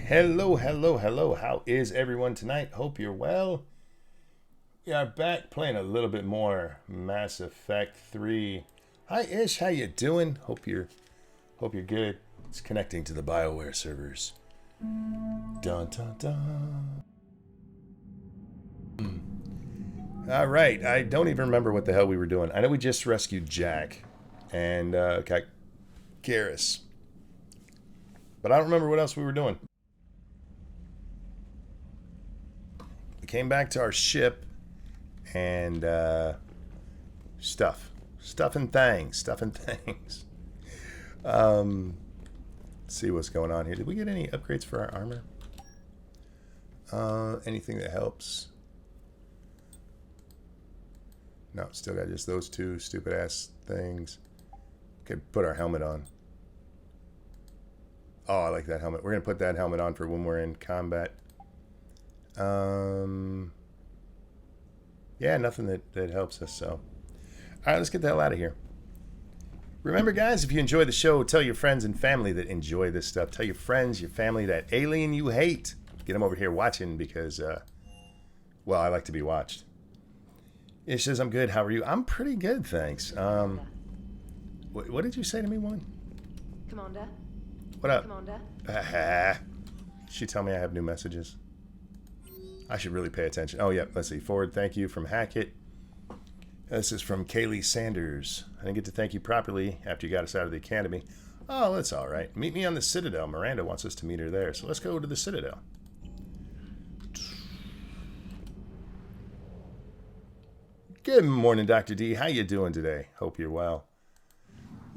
Hello, hello, hello. How is everyone tonight? Hope you're well. We are back playing a little bit more Mass Effect 3. Hi Ish, how you doing? Hope you're good. It's connecting to the BioWare servers. Dun dun dun. All right, I don't even remember what the hell we were doing. I know we just rescued Jack and got Garrus, but I don't remember what else we were doing. We came back to our ship and stuff and things. Let's see what's going on here. Did we get any upgrades for our armor? Anything that helps? No, still got just those two stupid ass things. Could put our helmet on. Oh, I like that helmet. We're gonna put that helmet on for when we're in combat. Yeah, nothing that helps us, so. Alright, let's get the hell out of here. Remember, guys, if you enjoy the show, tell your friends and family that enjoy this stuff. Tell your friends, your family, that alien you hate. Get them over here watching because, well, I like to be watched. It says, I'm good. How are you? I'm pretty good, thanks. What did you say to me, one? Commander? What up? Commander? She tell me I have new messages. I should really pay attention. Oh, yeah. Let's see. Forward thank you from Hackett. This is from Kaylee Sanders. I didn't get to thank you properly after you got us out of the academy. Oh, that's all right. Meet me on the Citadel. Miranda wants us to meet her there. So let's go to the Citadel. Good morning, Dr. D. How you doing today? Hope you're well.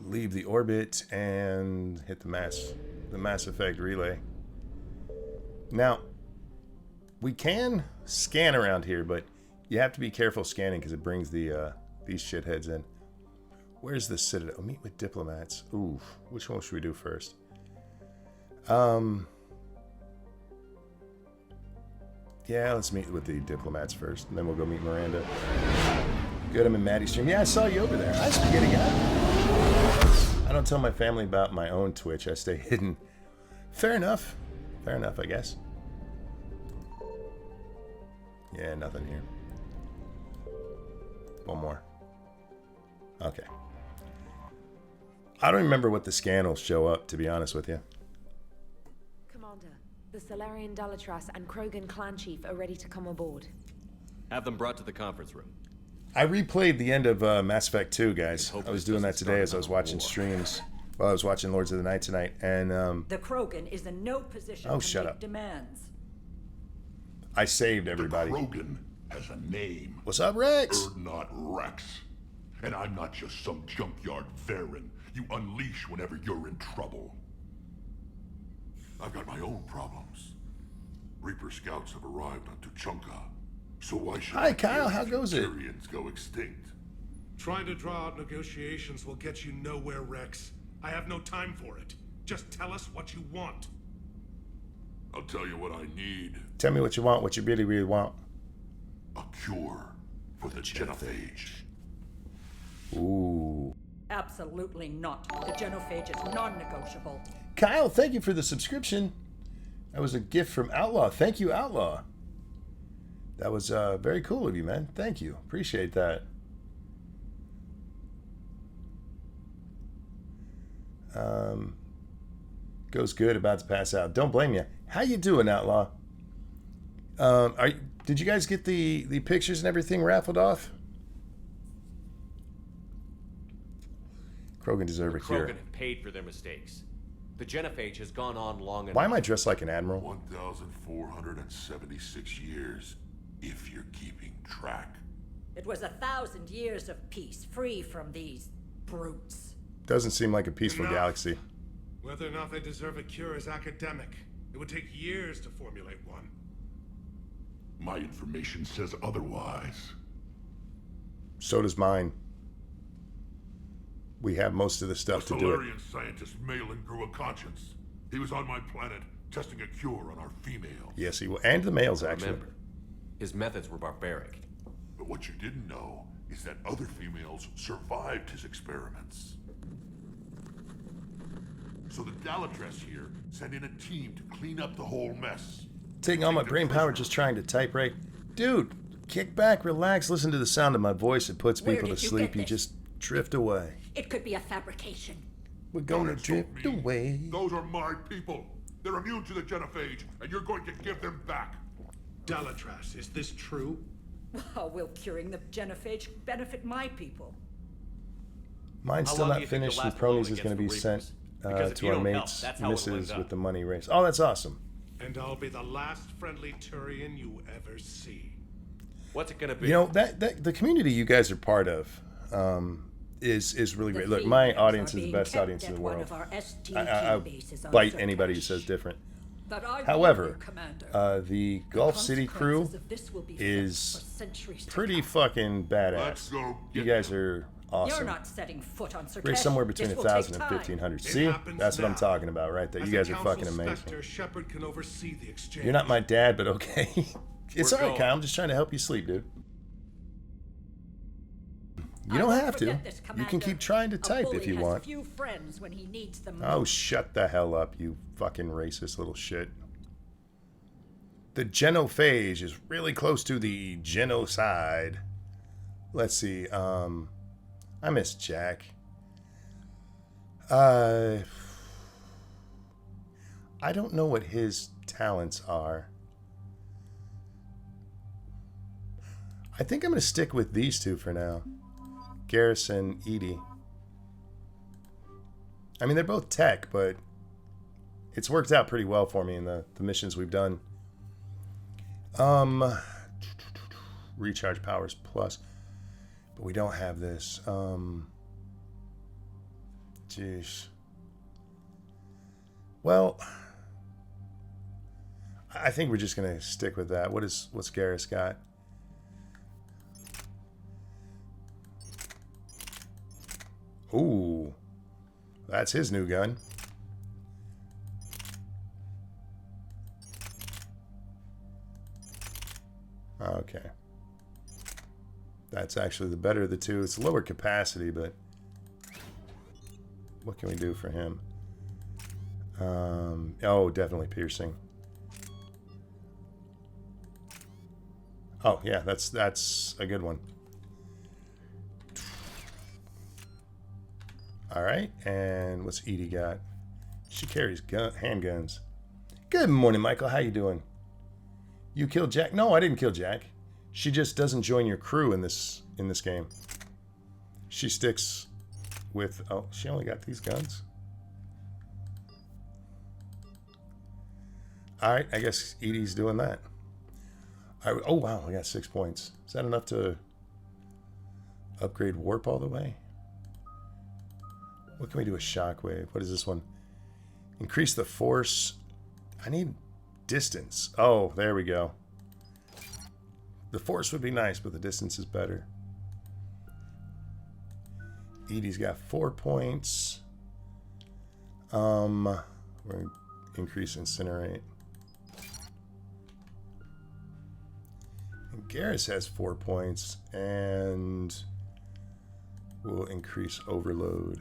Leave the orbit and hit the Mass Effect relay. Now, we can scan around here, but you have to be careful scanning because it brings the these shitheads in. Where's the Citadel? Oh, meet with diplomats. Ooh, which one should we do first? Yeah, let's meet with the diplomats first, and then we'll go meet Miranda. Good, I'm in Maddie's stream. Yeah, I saw you over there. Hi, Spaghetti Guy. I don't tell my family about my own Twitch. I stay hidden. Fair enough. Fair enough, I guess. Yeah, nothing here. One more. Okay. I don't remember what the scan will show up, to be honest with you. Commander, the Solarian Dalatras and Krogan clan chief are ready to come aboard. Have them brought to the conference room. I replayed the end of Mass Effect 2, guys. I was doing that today as I was watching streams while I was watching Lords of the Night tonight, and the Krogan is in no position to make demands. I saved everybody. The Krogan has a name. What's up, Rex? Not Rex. And I'm not just some junkyard Varen you unleash whenever you're in trouble. I've got my own problems. Reaper scouts have arrived on Tuchanka. So why should Hi, Kyle. How goes it? Turians go extinct? Trying to draw out negotiations will get you nowhere, Rex. I have no time for it. Just tell us what you want. I'll tell you what I need. Tell me what you want, what you really, really want. A cure for the genophage. Ooh. Absolutely not. The genophage is non-negotiable. Kyle, thank you for the subscription. That was a gift from Outlaw. Thank you, Outlaw. That was very cool of you, man. Thank you. Appreciate that. Goes good, about to pass out. Don't blame you. How you doing, Outlaw? Did you guys get the pictures and everything raffled off? Krogan deserve a cure. Krogan have paid for their mistakes. The genophage has gone on long enough. Why am I dressed like an admiral? 1,476 years, if you're keeping track. It was 1,000 years of peace, free from these brutes. Doesn't seem like a peaceful Enough. galaxy. Whether or not they deserve a cure is academic. It would take years to formulate one. My information says otherwise. So does mine. We have most of the stuff to do it. The Solarian scientist Malin grew a conscience. He was on my planet testing a cure on our females. Yes, he will. And the males, actually. Remember, his methods were barbaric. But what you didn't know is that other females survived his experiments. So the Dalatress here sent in a team to clean up the whole mess. Taking all my brain power just trying to type right. Dude, kick back, relax, listen to the sound of my voice. It puts Where people to did you sleep. get You this? just drift away. It could be a fabrication. We're gonna Don't insult drift me. away. Those are my people. They're immune to the genophage, and you're going to give them back. Dalatras, is this true? How will curing the genophage benefit my people? Mine's How still long do not you think finished, you'll and last alone Pronies is going to be against the sent Reapers? Because if to you our don't help, mates, that's how it misses ends with up. the money race. Oh, that's awesome. And I'll be the last friendly Turian you ever see. What's it gonna be? You know, that the community you guys are part of is really The great. Look, my females audience are is the being best kept audience in at the one world. of our STT I bases on bite Zertash. anybody who says different. But I warn However, you, Commander, the Gulf City crew consequences of this will be felt is for centuries to pretty come. fucking Let's badass. go You get guys them. are awesome. You're not setting foot on Zertash. Race somewhere between This will 1,000 take and time. 1,500. It See? happens That's what I'm now. talking about right there. As You the guys are Council fucking amazing. Spectre, Shepard can oversee the exchange. You're not my dad, but okay. It's We're alright, going. Kyle. I'm just trying to help you sleep, dude. You I don't won't have to. forget this, You can Commander. keep trying to A type bully if you has want. few friends when he needs them Oh, most. shut the hell up, you fucking racist little shit. The genophage is really close to the genocide. Let's see. I miss Jack. I don't know what his talents are. I think I'm going to stick with these two for now. Garrison, Edie. I mean, they're both tech, but it's worked out pretty well for me in the missions we've done. Recharge powers plus. But we don't have this. Jeez. Well, I think we're just gonna stick with that. What's Garrus got? Ooh. That's his new gun. Okay. That's actually the better of the two. It's lower capacity, but what can we do for him? Oh, definitely piercing. Oh, yeah, that's a good one. All right, and what's Edie got? She carries handguns. Good morning, Michael. How you doing? You killed Jack? No, I didn't kill Jack. She just doesn't join your crew in this game. She sticks with... Oh, she only got these guns? Alright, I guess Edie's doing that. Oh, wow, I got 6 points. Is that enough to upgrade warp all the way? What can we do with shockwave? What is this one? Increase the force. I need distance. Oh, there we go. The force would be nice, but the distance is better. Edie's got 4 points. We're increase incinerate. And Garrus has 4 points, and we'll increase overload.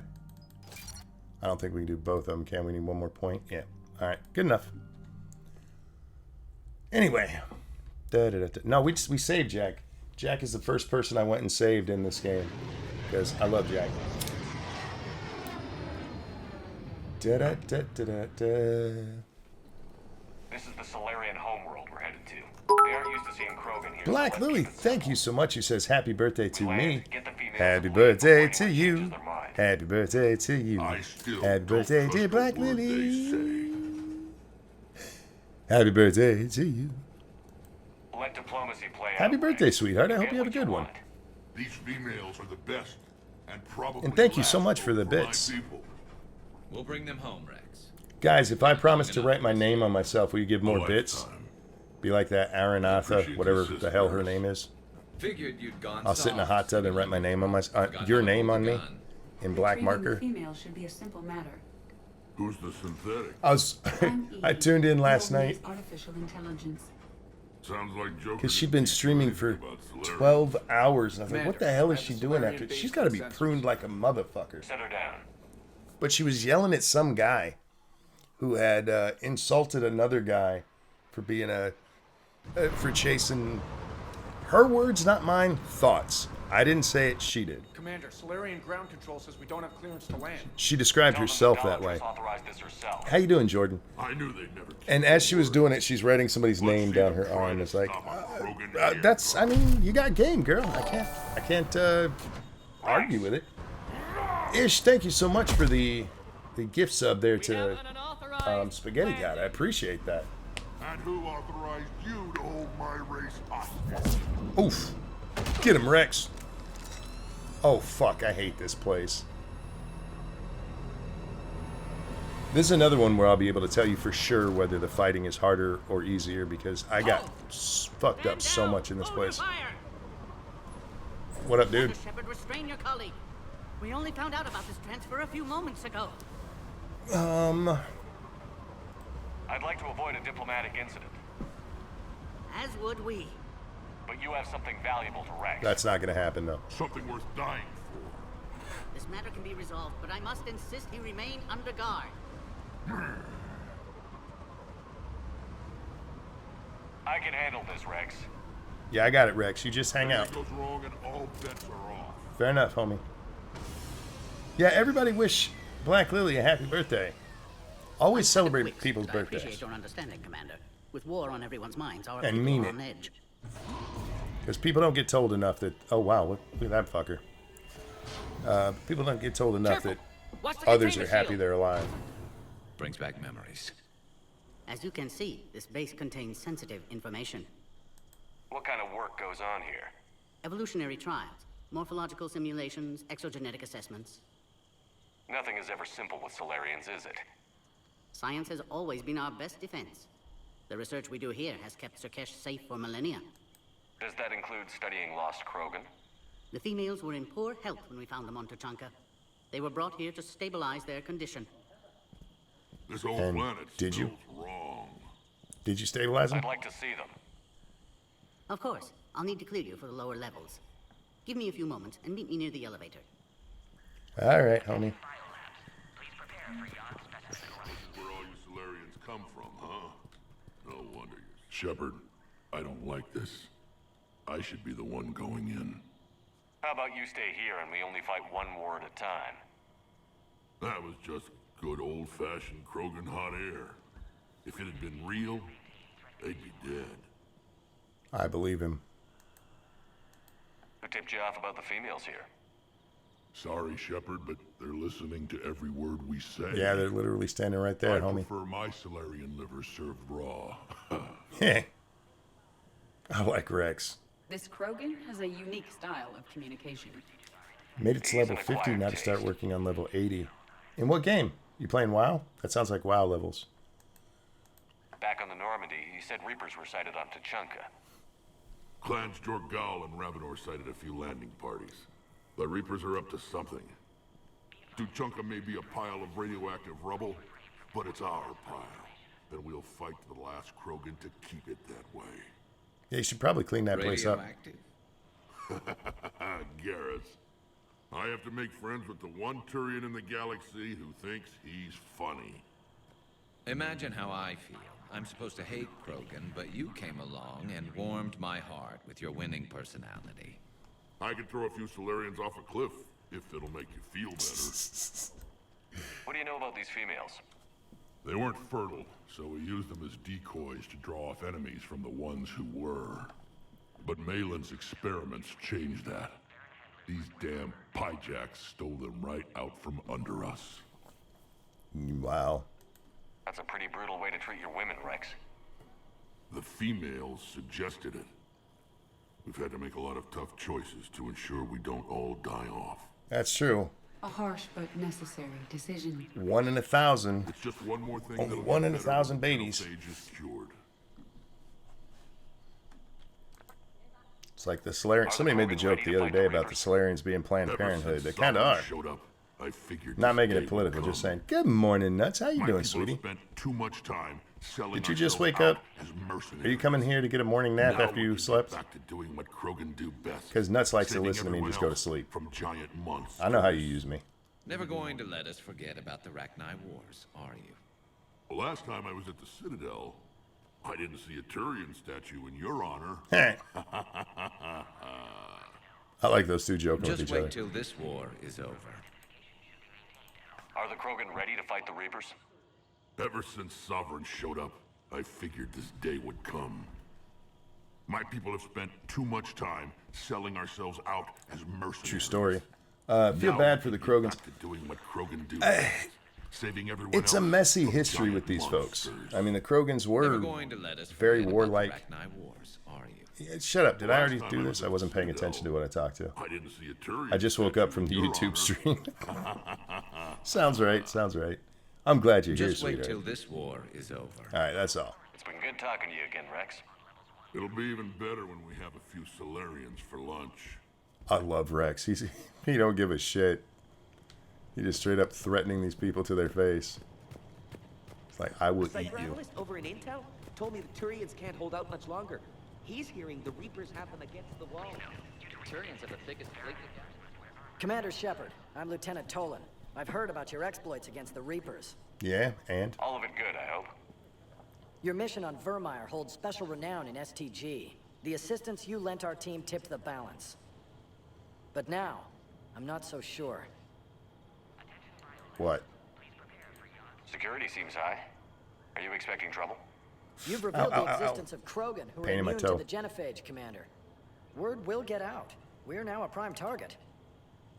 I don't think we can do both of them, can we? Need 1 more point? Yeah. All right, good enough. Anyway. No, we saved Jack. Jack is the first person I went and saved in this game because I love Jack. This is the Solarian homeworld we're headed to. They aren't used to seeing Krogan here. Black so let's Lily, keep it thank simple. you so much. He says happy birthday to Plan me. to get the females Happy away birthday before to anyone you. changes their mind. Happy birthday to you. I still Happy don't birthday, trust dear a Black word they Lily. say. Happy birthday to you. Let diplomacy play out. Happy birthday, Rex. sweetheart. I You hope get you have a what good one. want. These females are the best, and probably And thank you so last much for the over my bits. people. We'll bring them home, Rex. Guys, if I promise to write my name on myself, will you give more A bits? lifetime. Be like that Aranatha, Appreciate whatever the the hell her sisters. name is. Figured you'd gone I'll sit in a soft. hot tub and write my name on my Forgot your how to name hold on the me gun. in black Retrieving the marker. female should be a simple matter. Who's the synthetic? I tuned in last Nobody night is artificial intelligence. Sounds like Joker. because she'd been streaming for 12 hours, and I was like, what the hell is she doing after? She's got to be pruned like a motherfucker. Set her down. But she was yelling at some guy who had insulted another guy for being for chasing, her words, not mine, thoughts. I didn't say it, she did. Commander, Solarian ground control says we don't have clearance to land. She described Tell them herself the that way. Dolatress authorized this herself. How you doing, Jordan? I knew they'd never keep And as she was their doing word. it, she's writing somebody's Let's name see down them her try arm. to It's like, stop a Krogan here, that's, bro. I mean, you got game, girl. I can't argue with it. Ish, thank you so much for the gift sub there to Spaghetti God. I appreciate that. And who authorized you to hold my race hostage? Oof. Get him, Rex. Oh, fuck. I hate this place. This is another one where I'll be able to tell you for sure whether the fighting is harder or easier because I got fucked up so much in this place. What up, dude? Shepard, restrain your colleague. We only found out about this transfer a few moments ago. I'd like to avoid a diplomatic incident, As would we. but you have something valuable to Rex. That's not going to happen, though. Something worth dying for. This matter can be resolved, but I must insist he remain under guard. I can handle this, Rex. Yeah, I got it, Rex. You just hang out. Anything goes wrong and all bets are off. Fair enough, homie. Yeah, everybody wish Black Lily a happy birthday. Always celebrate Quick, people's I birthdays. appreciate your understanding, Commander. With war on everyone's minds, our And people mean are it. on edge. Because people don't get told enough that, oh wow, look at that fucker. People don't get told enough Careful. that Watch the others are container happy shield. they're alive. Brings back memories. As you can see, this base contains sensitive information. What kind of work goes on here? Evolutionary trials, morphological simulations, exogenetic assessments. Nothing is ever simple with Solarians, is it? Science has always been our best defense. The research we do here has kept Sirkesh safe for millennia. Does that include studying lost Krogan? The females were in poor health when we found them on Tuchanka. They were brought here to stabilize their condition. This whole And planet did you? smells wrong. Did you stabilize him? I'd like to see them. Of course, I'll need to clear you for the lower levels. Give me a few moments and meet me near the elevator. All right, homie. This is where all you Solarians come from, huh? No wonder. Shepard, I don't like this. I should be the one going in. How about you stay here and we only fight one war at a time? That was just good old-fashioned Krogan hot air. If it had been real, they'd be dead. I believe him. Who tipped you off about the females here? Sorry, Shepard, but they're listening to every word we say. Yeah, they're literally standing right there, I homie. prefer my Solarian liver served raw. Heh. I like Rex. This Krogan has a unique style of communication. Made it to level 50, now to start working on level 80. In what game? You playing WoW? That sounds like WoW levels. Back on the Normandy, you said Reapers were sighted on Tuchanka. Clans Jorgal and Ravenor sighted a few landing parties. The Reapers are up to something. Tuchanka may be a pile of radioactive rubble, but it's our pile. And we'll fight to the last Krogan to keep it that way. Yeah, you should probably clean that place up. Garrus. I have to make friends with the one Turian in the galaxy who thinks he's funny. Imagine how I feel. I'm supposed to hate Krogan, but you came along and warmed my heart with your winning personality. I could throw a few Solarians off a cliff, if it'll make you feel better. What do you know about these females? They weren't fertile, so we used them as decoys to draw off enemies from the ones who were. But Malin's experiments changed that. These damn pyjacks stole them right out from under us. Wow. That's a pretty brutal way to treat your women, Rex. The females suggested it. We've had to make a lot of tough choices to ensure we don't all die off. That's true. A harsh but necessary decision. 1 in 1,000. It's just one more thing. Only that'll 1 get in better 1,000 when babies. Sage is cured. It's like the Solarian. Somebody made the joke the other day about the Solarians being Planned Ever Parenthood. since They kind of Solomon are. showed up, I figured Not this making day it would political, come. just saying, good morning, Nuts. How you My doing, people have sweetie? spent too much time selling Did you just ourselves wake out up? as mercenaries. Are you coming here to get a morning nap Now after we you can get slept? Back to doing what Krogan do best. 'Cause Nuts likes to saving listen to me and everyone just go to else sleep. From giant monsters. I know how you use me. Never going to let us forget about the Rachni Wars, are you? The last time I was at the Citadel, I didn't see a Turian statue in your honor. I like those two joking with Just each other. wait till this war is over. Are the Krogan ready to fight the Reapers? Ever since Sovereign showed up, I figured this day would come. My people have spent too much time selling ourselves out as mercenaries. True story. Feel bad for the Krogans. Back to doing what Krogan do. Saving everyone It's a else messy from history giant with these folks. monsters. I mean, the Krogans Never were going to let us very forget warlike. about the Rachni Wars, are you? Yeah, shut up. Did I already Last do time I this? was I at wasn't paying Citadel, attention to what I talked to. I didn't see a Turian I just woke up from the statue in your YouTube honor. stream. Sounds right. Sounds right. I'm glad you're here, Just wait sweetheart. till this war is over. All right, that's all. It's been good talking to you again, Rex. It'll be even better when we have a few Solarians for lunch. I love Rex. He don't give a shit. He just straight up threatening these people to their face. It's like, I will eat Cyber you. analyst over in Intel told me the Turians can't hold out much longer. He's hearing the Reapers have them against the wall. Turians are the thickest fleet. Commander Shepard, I'm Lieutenant Tolan. I've heard about your exploits against the Reapers. Yeah, and? All of it good, I hope. Your mission on Vermeer holds special renown in STG. The assistance you lent our team tipped the balance. But now, I'm not so sure. What? Security seems high. Are you expecting trouble? You've revealed Ow, the ow, ow. existence of Krogan, who are Pain in my immune to toe. the genophage, Commander. Word will get out. We're now a prime target.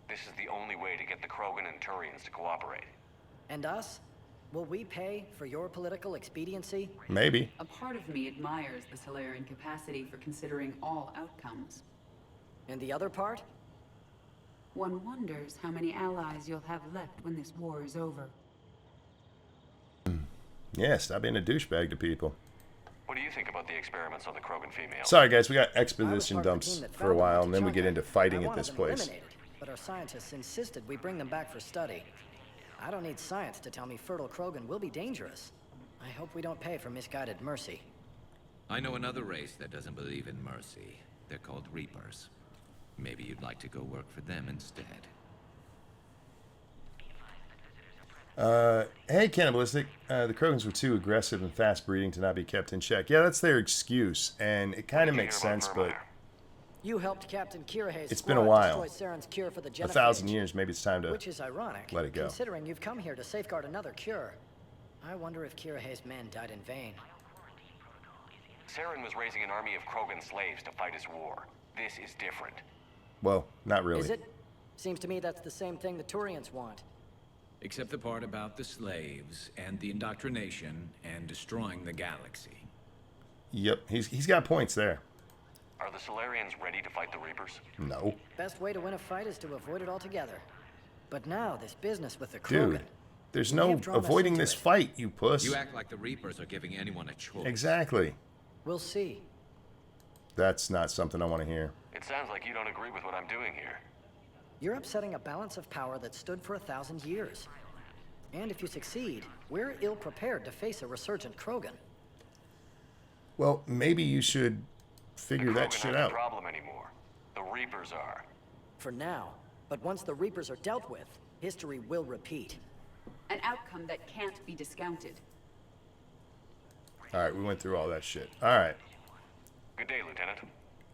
This is the only way to get the Krogan and Turians to cooperate. And us? Will we pay for your political expediency? Maybe. A part of me admires the Solarian capacity for considering all outcomes. And the other part? One wonders how many allies you'll have left when this war is over. Yeah, stop being a douchebag to people. What do you think about the experiments on the Krogan female? Sorry, guys, we got I was exposition part of the dumps team that for a found them while, on and then we get T'Chaka. into fighting I at wanted this them place. eliminated, but our scientists insisted we bring them back for study. I don't need science to tell me fertile Krogan will be dangerous. I hope we don't pay for misguided mercy. I know another race that doesn't believe in mercy. They're called Reapers. Maybe you'd like to go work for them instead. Hey, Cannibalistic. The Krogans were too aggressive and fast-breeding to not be kept in check. Yeah, that's their excuse, and it kind of makes sense, but You helped Captain Kirihei's it's been a squad while. destroy Saren's cure for the genophage. 1,000 years, maybe it's time to Which is ironic, let it go. considering you've come here to safeguard another cure. I wonder if Kirihei's men died in vain. Saren was raising an army of Krogan slaves to fight his war. This is different. Well, not really. Is it? Seems to me that's the same thing the Turians want. Except the part about the slaves and the indoctrination and destroying the galaxy. Yep, he's got points there. Are the Solarians ready to fight the Reapers? No. Best way to win a fight is to avoid it altogether. But now, this business with the Krogan. Dude, there's They no have drawn us avoiding into this it. fight, you puss. You act like the Reapers are giving anyone a choice. Exactly. We'll see. That's not something I want to hear. It sounds like you don't agree with what I'm doing here. You're upsetting a balance of power that stood for 1,000 years. And if you succeed, we're ill-prepared to face a resurgent Krogan. Well, maybe you should figure that Krogan shit aren't out. the problem anymore. The Reapers are. For now. But once the Reapers are dealt with, history will repeat. An outcome that can't be discounted. All right, we went through all that shit. All right, Good day, Lieutenant.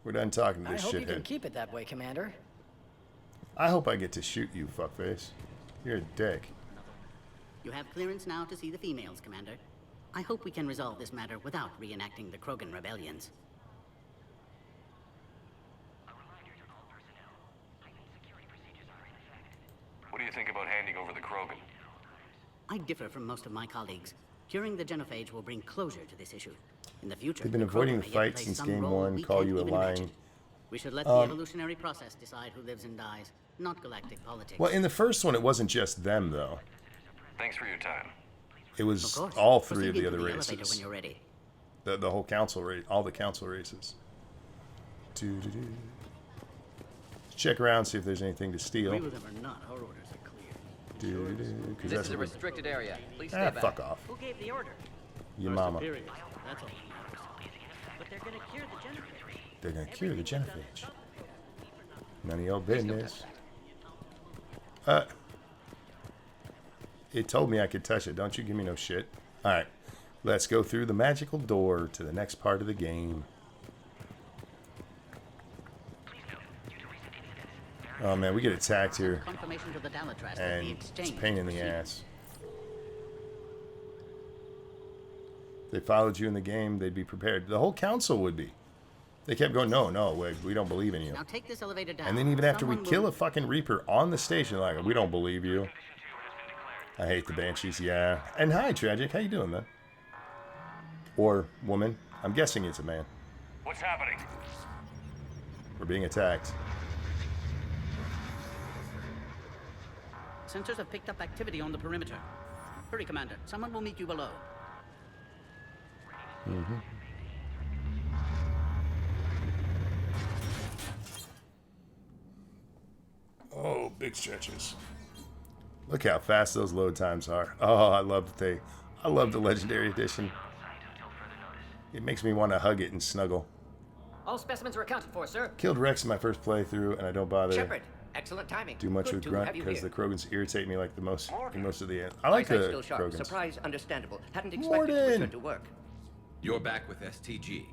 we're done talking to I this hope you can shithead. keep it that way, Commander. I hope I get to shoot you, fuckface. You're a dick. You have clearance now to see the females, Commander. I hope we can resolve this matter without reenacting the Krogan rebellions. What do you think about handing over the Krogan? I differ from most of my colleagues. Curing the genophage will bring closure to this issue. In the future, They've been the avoiding Krogan the may yet fight play since some game role one, we call can't you a even lying. imagine. We should let the evolutionary process decide who lives and dies, not galactic politics. Well, in the first one, it wasn't just them, though. Thanks for your time. It was Of course. all three of Proceed the into other the elevator races. when you're ready. The whole council race, all the council races. Doo-doo-doo. Let's check around, see if there's anything to steal. Agree with them or not, our orders are clear. Doo-doo-doo, 'cause This that's is a what we- restricted area. Please stay back. fuck off. Who gave the order? Your mama. That's all that matters. But they're gonna cure the genophage. They're gonna cure the genophage. None of your business. It told me I could touch it. Don't you give me no shit. Alright. Let's go through the magical door to the next part of the game. Oh man, we get attacked here. Confirmation to the Dalatrass that And the it's a exchange pain in the proceeded. ass. If they followed you in the game, they'd be prepared. The whole council would be. They kept going, no, we don't believe in you. Now take this elevator down. And then even after we Someone kill will- a fucking Reaper on the station, like, we don't believe you. I hate the Banshees, yeah. And hi, Tragic. How you doing, man? Or woman. I'm guessing it's a man. What's happening? We're being attacked. Sensors have picked up activity on the perimeter. Hurry, Commander. Someone will meet you below. Mm-hmm. Oh, big stretches. Look how fast those load times are. Oh, I love the Legendary Edition. It makes me want to hug it and snuggle. All specimens are accounted for, sir. Killed Rex in my first playthrough, and I don't bother Shepard, excellent timing. do much Good with to Grunt have you because here. the Krogans irritate me like the most in most of the end. I like Eyesight the still sharp. Krogans. Surprise, understandable. Hadn't expected to Morden! return to work. You're back with STG.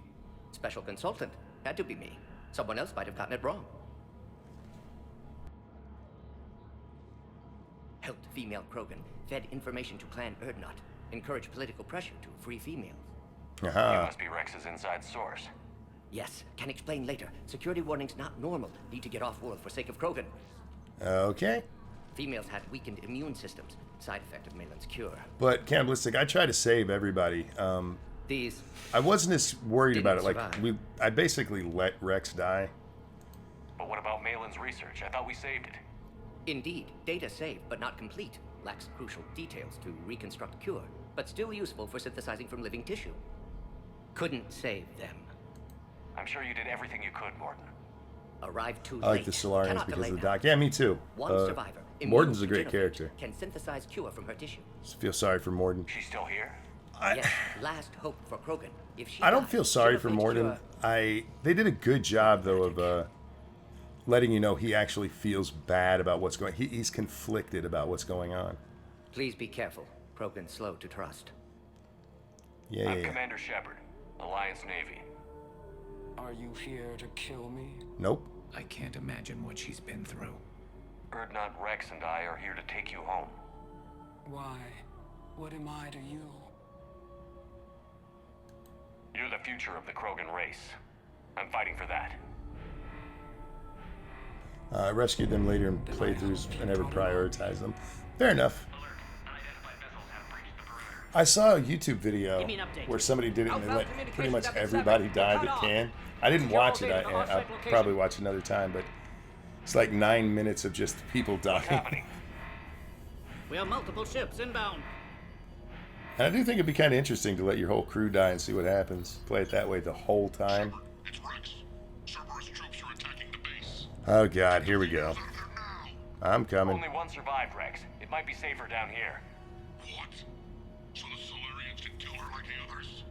Special consultant. Had to be me. Someone else might have gotten it wrong. Helped female Krogan. Fed information to Clan Erdnot. Encouraged political pressure to free females. You must be Rex's inside source. Yes, can explain later. Security warnings not normal. Need to get off world for sake of Krogan. Okay. Females had weakened immune systems. Side effect of Malin's cure. But Cannibalistic, I try to save everybody. These I wasn't as worried about it. didn't Like survive. I basically let Rex die. But what about Malin's research? I thought we saved it. Indeed, data saved, but not complete. Lacks crucial details to reconstruct cure, but still useful for synthesizing from living tissue. Couldn't save them. I'm sure you did everything you could, Morden. Arrived too I like late. the Solarians Cannot because of delay the now. doc. Yeah, me too. One survivor. immune Morden's to a great genophage, character. Can synthesize cure from her tissue. Just feel sorry for Morden. She's still here? Yes, last hope for Krogan. If she I don't dies, feel sorry for genophage Morden. cure- They did a good job though of letting you know he actually feels bad about what's going. He's conflicted about what's going on. Please be careful. Krogan's slow to trust. Yeah, I'm yeah. Commander Shepard, Alliance Navy. Are you here to kill me? Nope. I can't imagine what she's been through. Erdnot, Rex, and I are here to take you home. Why? What am I to you? You're the future of the Krogan race. I'm fighting for that. I rescued them later in playthroughs. I never prioritized them. Fair enough. I saw a YouTube video where somebody did it and they let pretty much everybody die that can. I didn't watch it. I'll probably watch another time, but it's like 9 minutes of just people dying. We have multiple ships inbound. And I do think it'd be kind of interesting to let your whole crew die and see what happens. Play it that way the whole time. Oh god, here we go. I'm coming. Only one survived, Rex. It might be safer down here. What? So the Solarians can kill her like the others?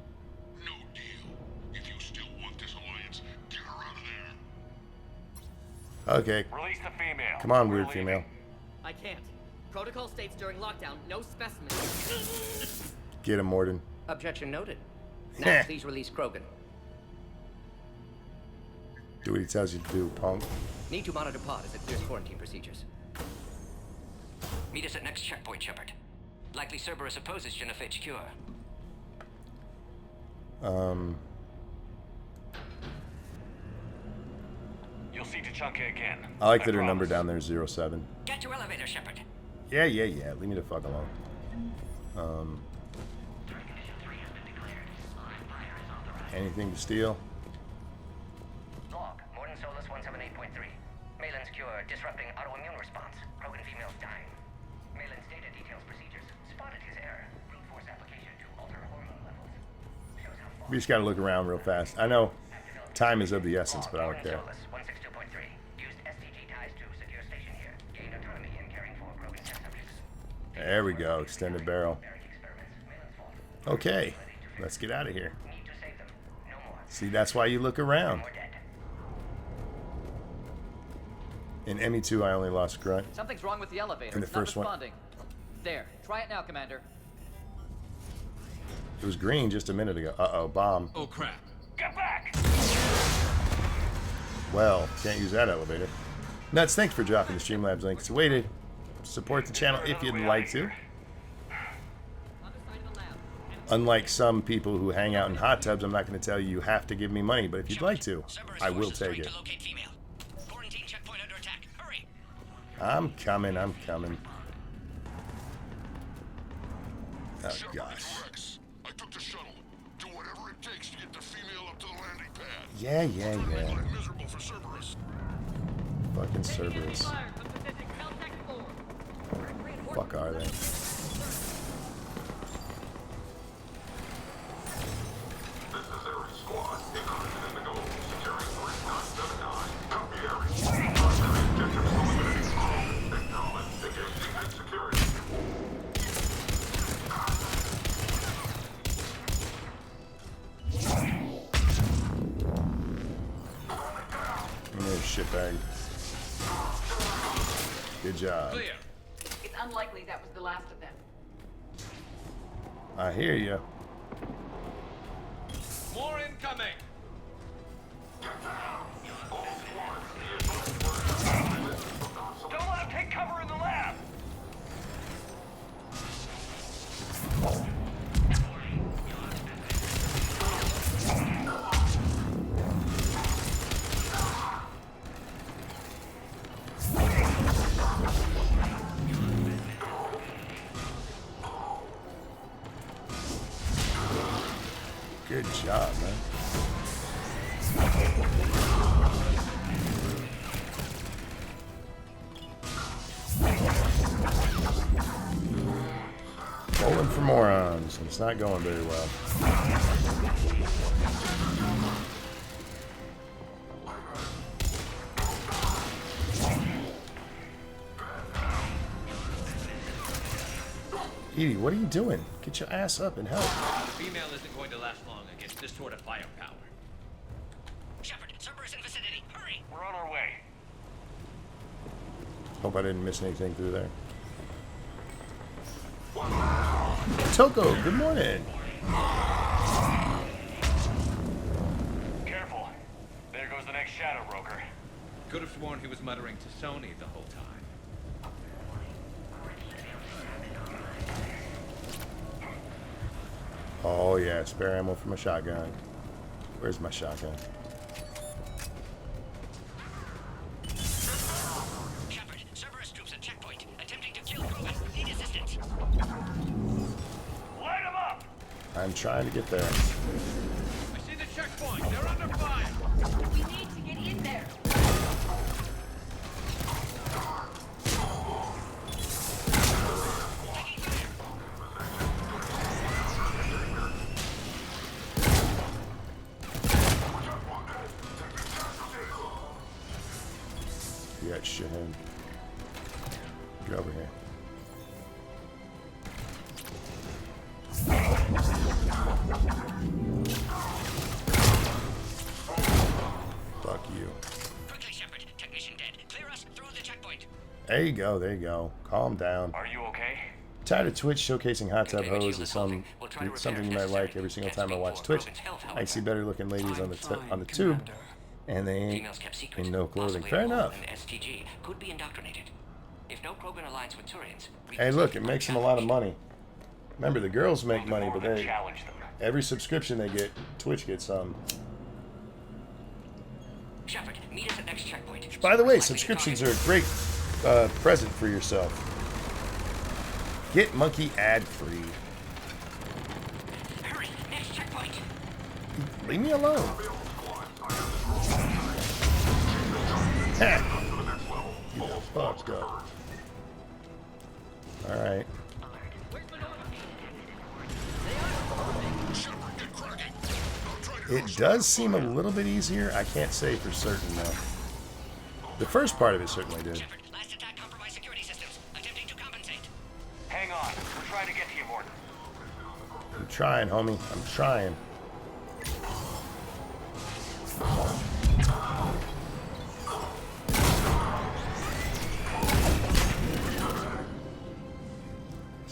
No deal. If you still want this alliance, get her out of there. Okay. Release the female. Come on, We're weird leaving. female. I can't. Protocol states during lockdown, no specimens. Get him, Morden. Objection noted. Now please release Krogan. Do what he tells you to do, punk. Need to monitor pod as it clears quarantine procedures. Meet us at next checkpoint, Shepard. Likely Cerberus opposes genophage cure. You'll see Tachanka again. I like that her promise. number down there is 07. Get to elevator, Shepard. Yeah. Leave me the fuck alone. Anything to steal? Log, Morden Solus 178.3. Malin's cure, disrupting autoimmune response. Krogan females dying. Malin's data details procedures. Spotted his error. Brute force application to alter hormone levels. Shows how far. We just gotta look around real fast. I know time is of the essence, but I don't care. Solus 162.3. Used STG ties to secure station here. Gained autonomy in caring for Krogan test subjects. There we go, extended barrel. Okay, let's get out of here. See, that's why you look around. In ME2, I only lost Grunt. Something's wrong with the elevator. In the It's not first one. responding. There. Try it now, Commander. It was green just a minute ago. Uh-oh, bomb. Oh, crap. Get back! Well, can't use that elevator. Nuts, thanks for dropping the Streamlabs link. It's a way to support the channel if you'd like to. Unlike some people who hang out in hot tubs, I'm not going to tell you you have to give me money, but if you'd like to, I will take it. I'm coming, I'm coming. Oh, gosh. I took the shuttle. Do whatever it takes to get the female up to the landing pad. Yeah. Miserable for Cerberus. Fucking Cerberus. Fuck are they? Shitbag. Good job. Clear. It's unlikely that was the last of them. I hear you. More incoming. Don't let him take cover in the lab! Good job, man. Bowling for morons, and it's not going very well. Edie, what are you doing? Get your ass up and help. The female isn't going to last long against this sort of firepower. Shepard, Cerberus in vicinity. Hurry! We're on our way. Hope I didn't miss anything through there. Toko, good morning. Careful. There goes the next shadow broker. Could have sworn he was muttering to Sony the whole time. Oh yeah, spare ammo for my shotgun. Where's my shotgun? Shepard, Cerberus troops at checkpoint, attempting to kill Krogan. Need assistance. Light him up! I'm trying to get there. I see the checkpoint. They're under fire. We need to get in there. You got shit in. Get over here. Fuck you. Quickly, Shepard. Technician dead. Clear us through the checkpoint. There you go, there you go. Calm down. Are you okay? Tired of Twitch showcasing hot tub hoes is something you might like. Every single time I watch Twitch, I see better looking ladies on the tube, and they ain't in no clothing. Fair enough. STG could be indoctrinated. If no Krogan aligns with Turians, Hey, look, it makes them a lot of money. Remember, the girls make money, but they every subscription they get, Twitch gets some. Shepard, meet us at next checkpoint. By the way, subscriptions are a great present for yourself. Get Monkey ad-free. Hurry, next checkpoint. Leave me alone. Ha! You the fucked up. Alright. It does seem a little bit easier. I can't say for certain, though. The first part of it certainly did. Hang on. We're trying to get to you, Morton. I'm trying, homie. I'm trying.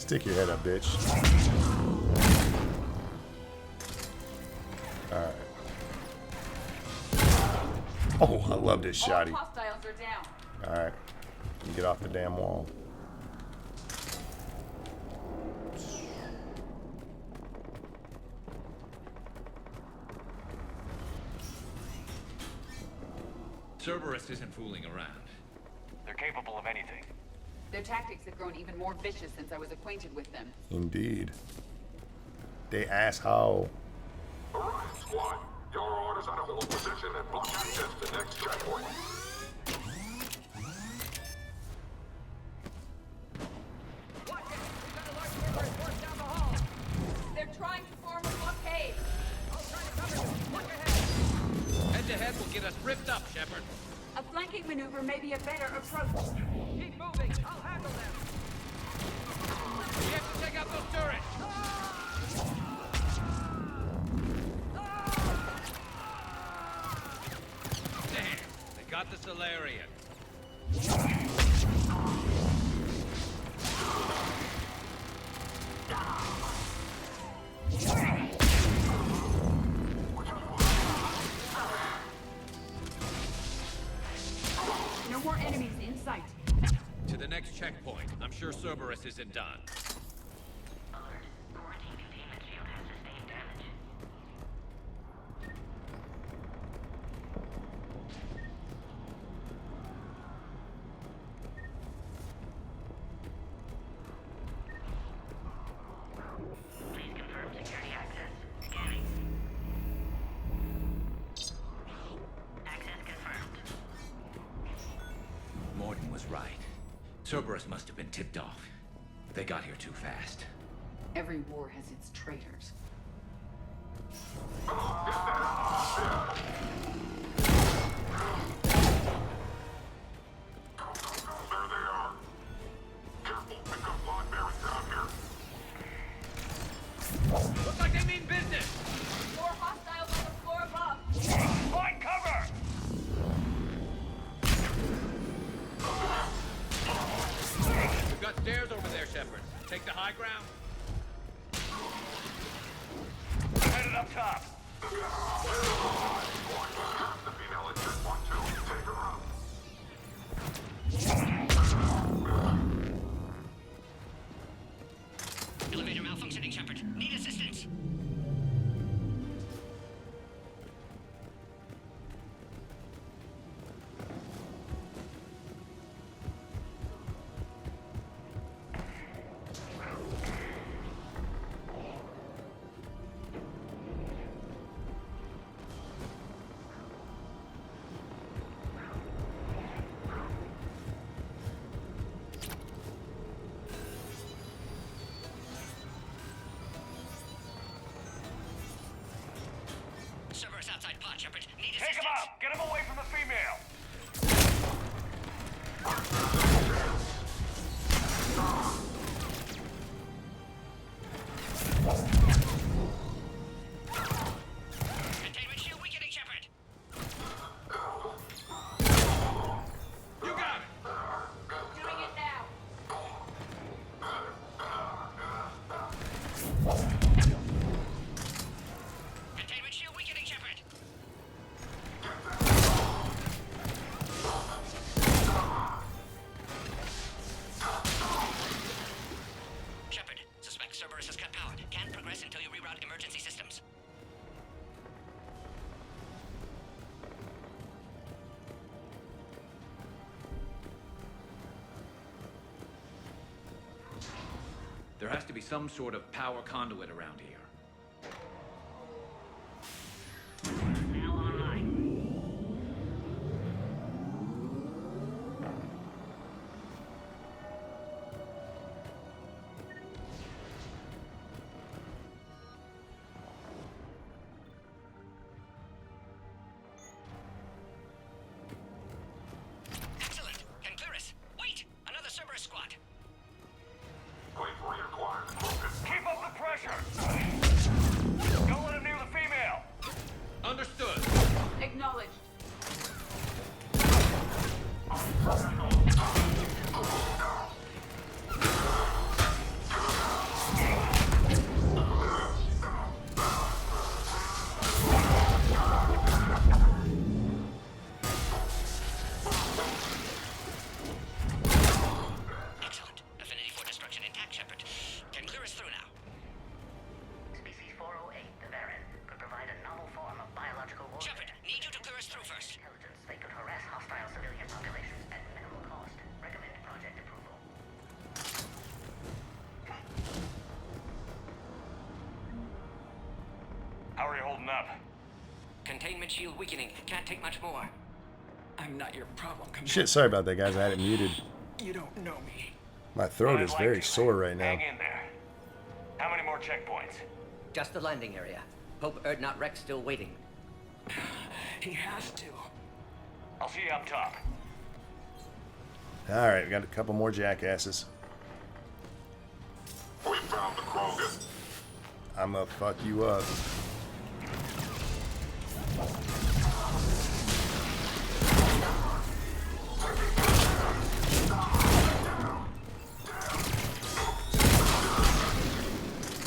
Stick your head up, bitch. Alright. Oh, I love this shotty. Hostiles are down. Alright. Get off the damn wall. Cerberus isn't fooling around. They're capable of anything. Their tactics have grown even more vicious since I was acquainted with them. Indeed. They ask how. Alright, squad. Your orders are to hold position and block access to next checkpoint. They're trying to form a blockade. Head-to-head will get us ripped up, Shepard. A flanking maneuver may be a better approach. Keep moving. I'll handle them. We have to take out those turrets. Damn, they got the Solarian. No more enemies in sight. To the next checkpoint. I'm sure Cerberus isn't done. Alert. Quarantine containment shield has sustained damage. Please confirm security access. Scanning. Access confirmed. Morton was right. Cerberus must have been tipped off. They got here too fast. Every war has its traitors. Looks like they mean business. More hostiles on the floor above. Find cover! We've got stairs over there, Shepard. Take the high ground. Headed up top. Elevator malfunctioning, Shepard. Need assistance. Cerberus outside pod, Shepard. Need assistance. Take him out! Get him away from the female! Containment shield weakening, Shepard. You got it. Doing it now. Containment shield weakening, Shepard. Shepard, suspect Cerberus has cut power. Can't progress until you reroute emergency systems. There has to be some sort of power conduit around here. Now online. Excellent. Can clear us. Wait! Another Cerberus squad. Wait for reacquired focus. Keep up the pressure! up. Containment shield weakening. Can't take much more. I'm not your problem, Commander. Shit, sorry about that, guys. I had it muted. You don't know me. My throat is very sore right now. Hang in there. How many more checkpoints? Just the landing area. Hope Erdnot Rex still waiting. He has to. I'll see you up top. Alright, we got a couple more jackasses. We found the Krogan. I'ma fuck you up.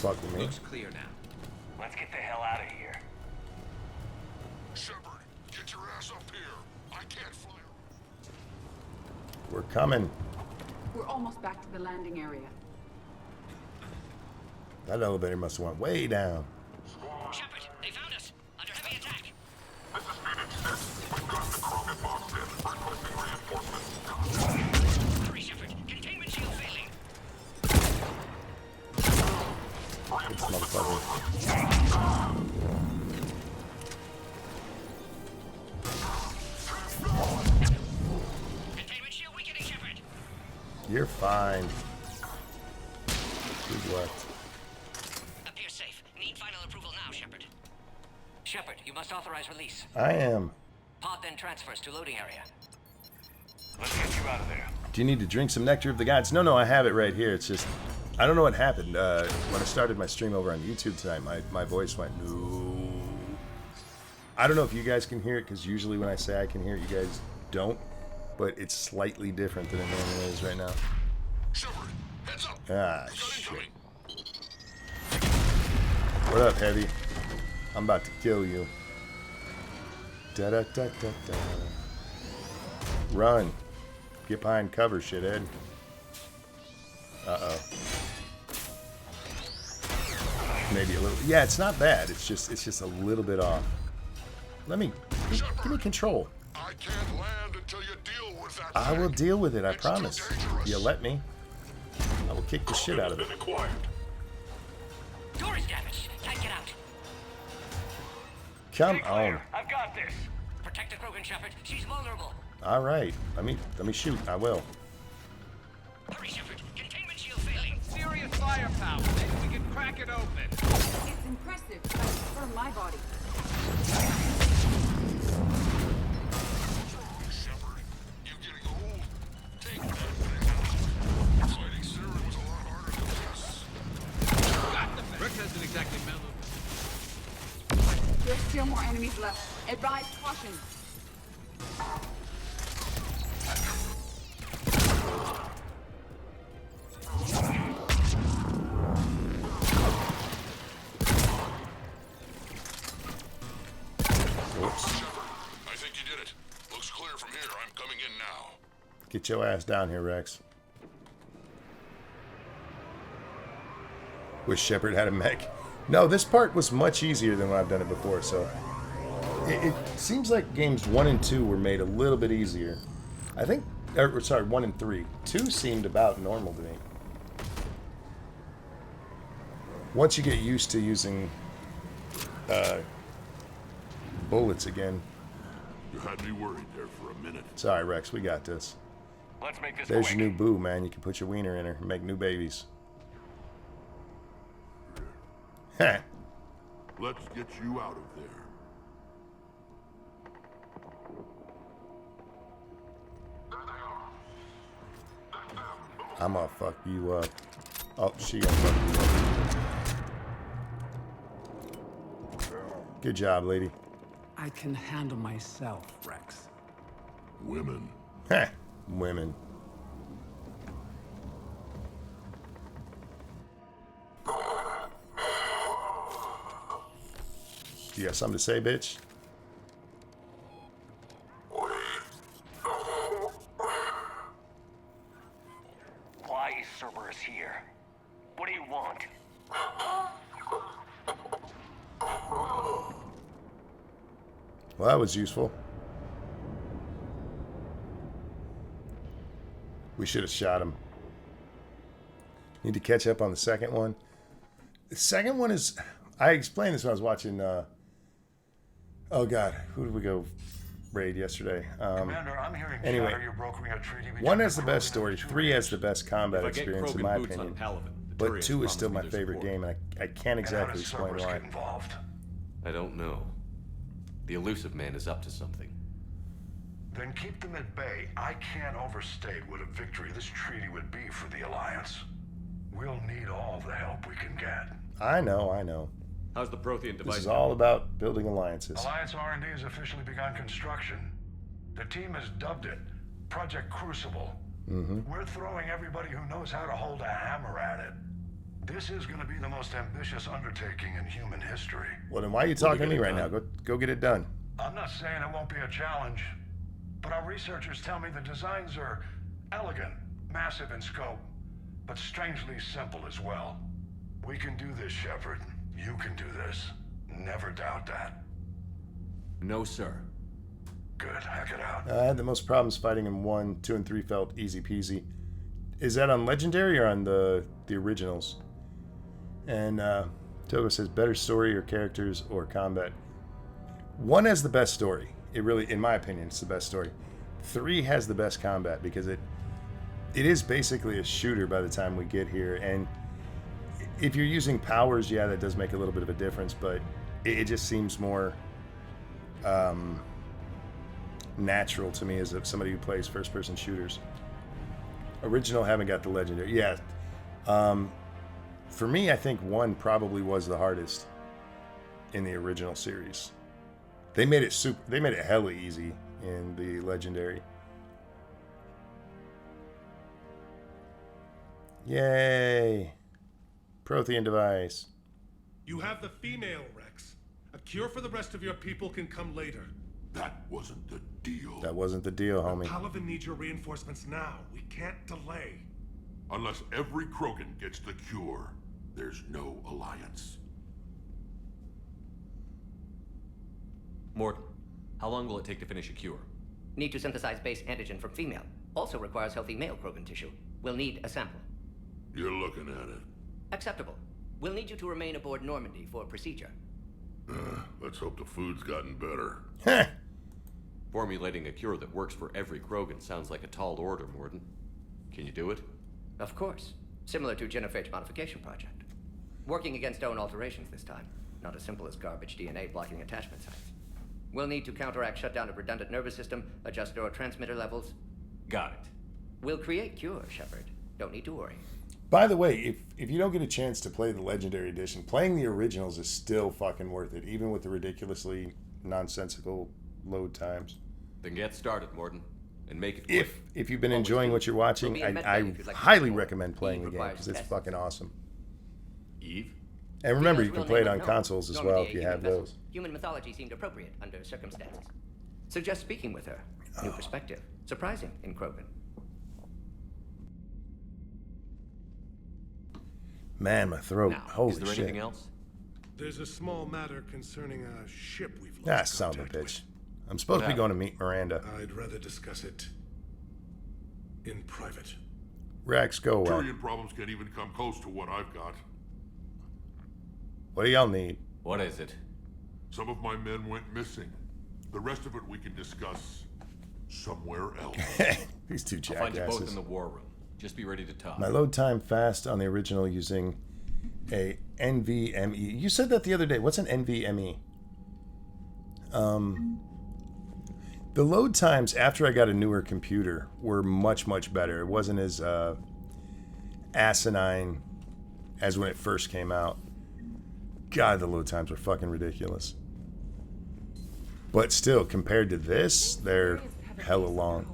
Fuck with me. Looks clear now. Let's get the hell out of here. Shepard, get your ass up here. I can't fly. We're coming. We're almost back to the landing area. That elevator must have went way down. Shepard, they found us. Under heavy attack. This is Phoenix 6. We've got the Krogan boxed in. Requesting reinforcements. Hurry, Shepard. Containment shield failing. This motherfucker. Containment shield weakening, Shepard. You're fine. Who's left? Appear safe. Need final approval now, Shepard. Shepard, you must authorize release. I am. Pod then transfers to loading area. Let's get you out of there. Do you need to drink some nectar of the gods? No, I have it right here. It's just, I don't know what happened. When I started my stream over on YouTube tonight, my voice went, no. I don't know if you guys can hear it, because usually when I say I can hear it, you guys don't. But it's slightly different than it normally is right now. Shepard, heads up. Ah, shit. What up, Heavy? I'm about to kill you. Da-da-da-da-da. Run. Get behind cover, shithead. Uh-oh. Maybe a little. Yeah, it's not bad. It's just a little bit off. Give me control. I can't land until you deal with that. I will deal with it, I promise. You let me. I will kick the shit out of it. Door is damaged. Can't get out. Come on. I've got this. Protect the Krogan, Shepard. She's vulnerable. All right. Let me shoot. I will. Hurry, Shepard. Containment shield failing. Serious firepower. Maybe we can crack it open. It's impressive, but I prefer my body. Shepard, you're getting old. Take that thing. Fighting Sarah was a lot harder than this. Got the Rex hasn't exactly mellowed. There's still more enemies left. Advise caution. Whoops. I think you did it. Looks clear from here. I'm coming in now. Get your ass down here, Rex. Wish Shepard had a mech. No, this part was much easier than when I've done it before, so... It seems like games 1 and 2 were made a little bit easier. I think... sorry, 1 and 3. 2 seemed about normal to me. Once you get used to using... bullets again. You had me worried there for a minute. Sorry, Rex, we got this. Let's make this There's quick. your new boo, man. You can put your wiener in her and make new babies. Heh. Let's get you out of there. I'm gonna fuck you up. Oh, she gonna fuck you up. Good job, lady. I can handle myself, Rex. Women. Heh. Women. You got something to say, bitch? Why is Cerberus here? What do you want? Well, that was useful. We should have shot him. Need to catch up on the second one. The second one is... I explained this when I was watching Oh God, who did we go raid yesterday? Commander, I'm hearing anyway, chatter you're brokering a treaty between 1 has the Krogan best and story, the 3 has the best combat If I get experience in Krogan my boots on opinion. Palaven, the But Turians 2 is still promise me my their favorite support. game, and I can't exactly explain why. Get involved? I don't know. The elusive man is up to something. Then keep them at bay. I can't overstate what a victory this treaty would be for the Alliance. We'll need all the help we can get. I know. How's the Prothean device? This is all about building alliances. Alliance R&D has officially begun construction. The team has dubbed it Project Crucible. We're throwing everybody who knows how to hold a hammer at it. This is going to be the most ambitious undertaking in human history. Well, then why are you talking to me right now? Go get it done. I'm not saying it won't be a challenge, but our researchers tell me the designs are elegant, massive in scope, but strangely simple as well. We can do this, Shepard. You can do this. Never doubt that. No, sir. Good, hack it out. I had the most problems fighting in 1, 2, and 3 felt easy peasy. Is that on Legendary or on the originals? And Togo says better story or characters or combat. 1 has the best story. It really, in my opinion, it's the best story. 3 has the best combat because it is basically a shooter by the time we get here. And if you're using powers, yeah, that does make a little bit of a difference, but it just seems more natural to me as somebody who plays first-person shooters. Original haven't got the legendary. Yeah. For me, I think 1 probably was the hardest in the original series. They made it hella easy in the legendary. Yay! Prothean device. You have the female, Rex. A cure for the rest of your people can come later. That wasn't the deal. That wasn't the deal, homie. Palaven needs your reinforcements now. We can't delay. Unless every Krogan gets the cure, there's no alliance. Morton, how long will it take to finish a cure? Need to synthesize base antigen from female. Also requires healthy male Krogan tissue. We'll need a sample. You're looking at it. Acceptable. We'll need you to remain aboard Normandy for procedure. Let's hope the food's gotten better. Formulating a cure that works for every Krogan sounds like a tall order, Morton. Can you do it? Of course. Similar to genophage modification project. Working against own alterations this time. Not as simple as garbage DNA blocking attachment sites. We'll need to counteract shutdown of redundant nervous system, adjust neurotransmitter levels. Got it. We'll create cure, Shepard. Don't need to worry. By the way, if you don't get a chance to play the Legendary Edition, playing the originals is still fucking worth it, even with the ridiculously nonsensical load times. Then get started, Morton, and make it quick. If you've been enjoying what you're watching, I highly recommend playing the game because it's fucking awesome. Eve? And remember, you can play it on consoles as well if you have those. Human mythology seemed appropriate under circumstances. Suggest speaking with her. New perspective. Surprising in Krogan. Man, my throat. Now, Holy is there shit. anything else? There's a small matter concerning a ship we've lost Ah, son of a bitch. I'm supposed to be going to meet Miranda. I'd rather discuss it in private. Rex, go away. Turian problems can't even come close to what I've got. What do y'all need? What is it? Some of my men went missing. The rest of it we can discuss somewhere else. These two I'll find you both in jackasses. the war room. Just be ready to talk. My load time fast on the original using a NVMe. You said that the other day. What's an NVMe? The load times after I got a newer computer were much, much better. It wasn't as asinine as when it first came out. God, the load times were fucking ridiculous. But still, compared to this, they're hella long.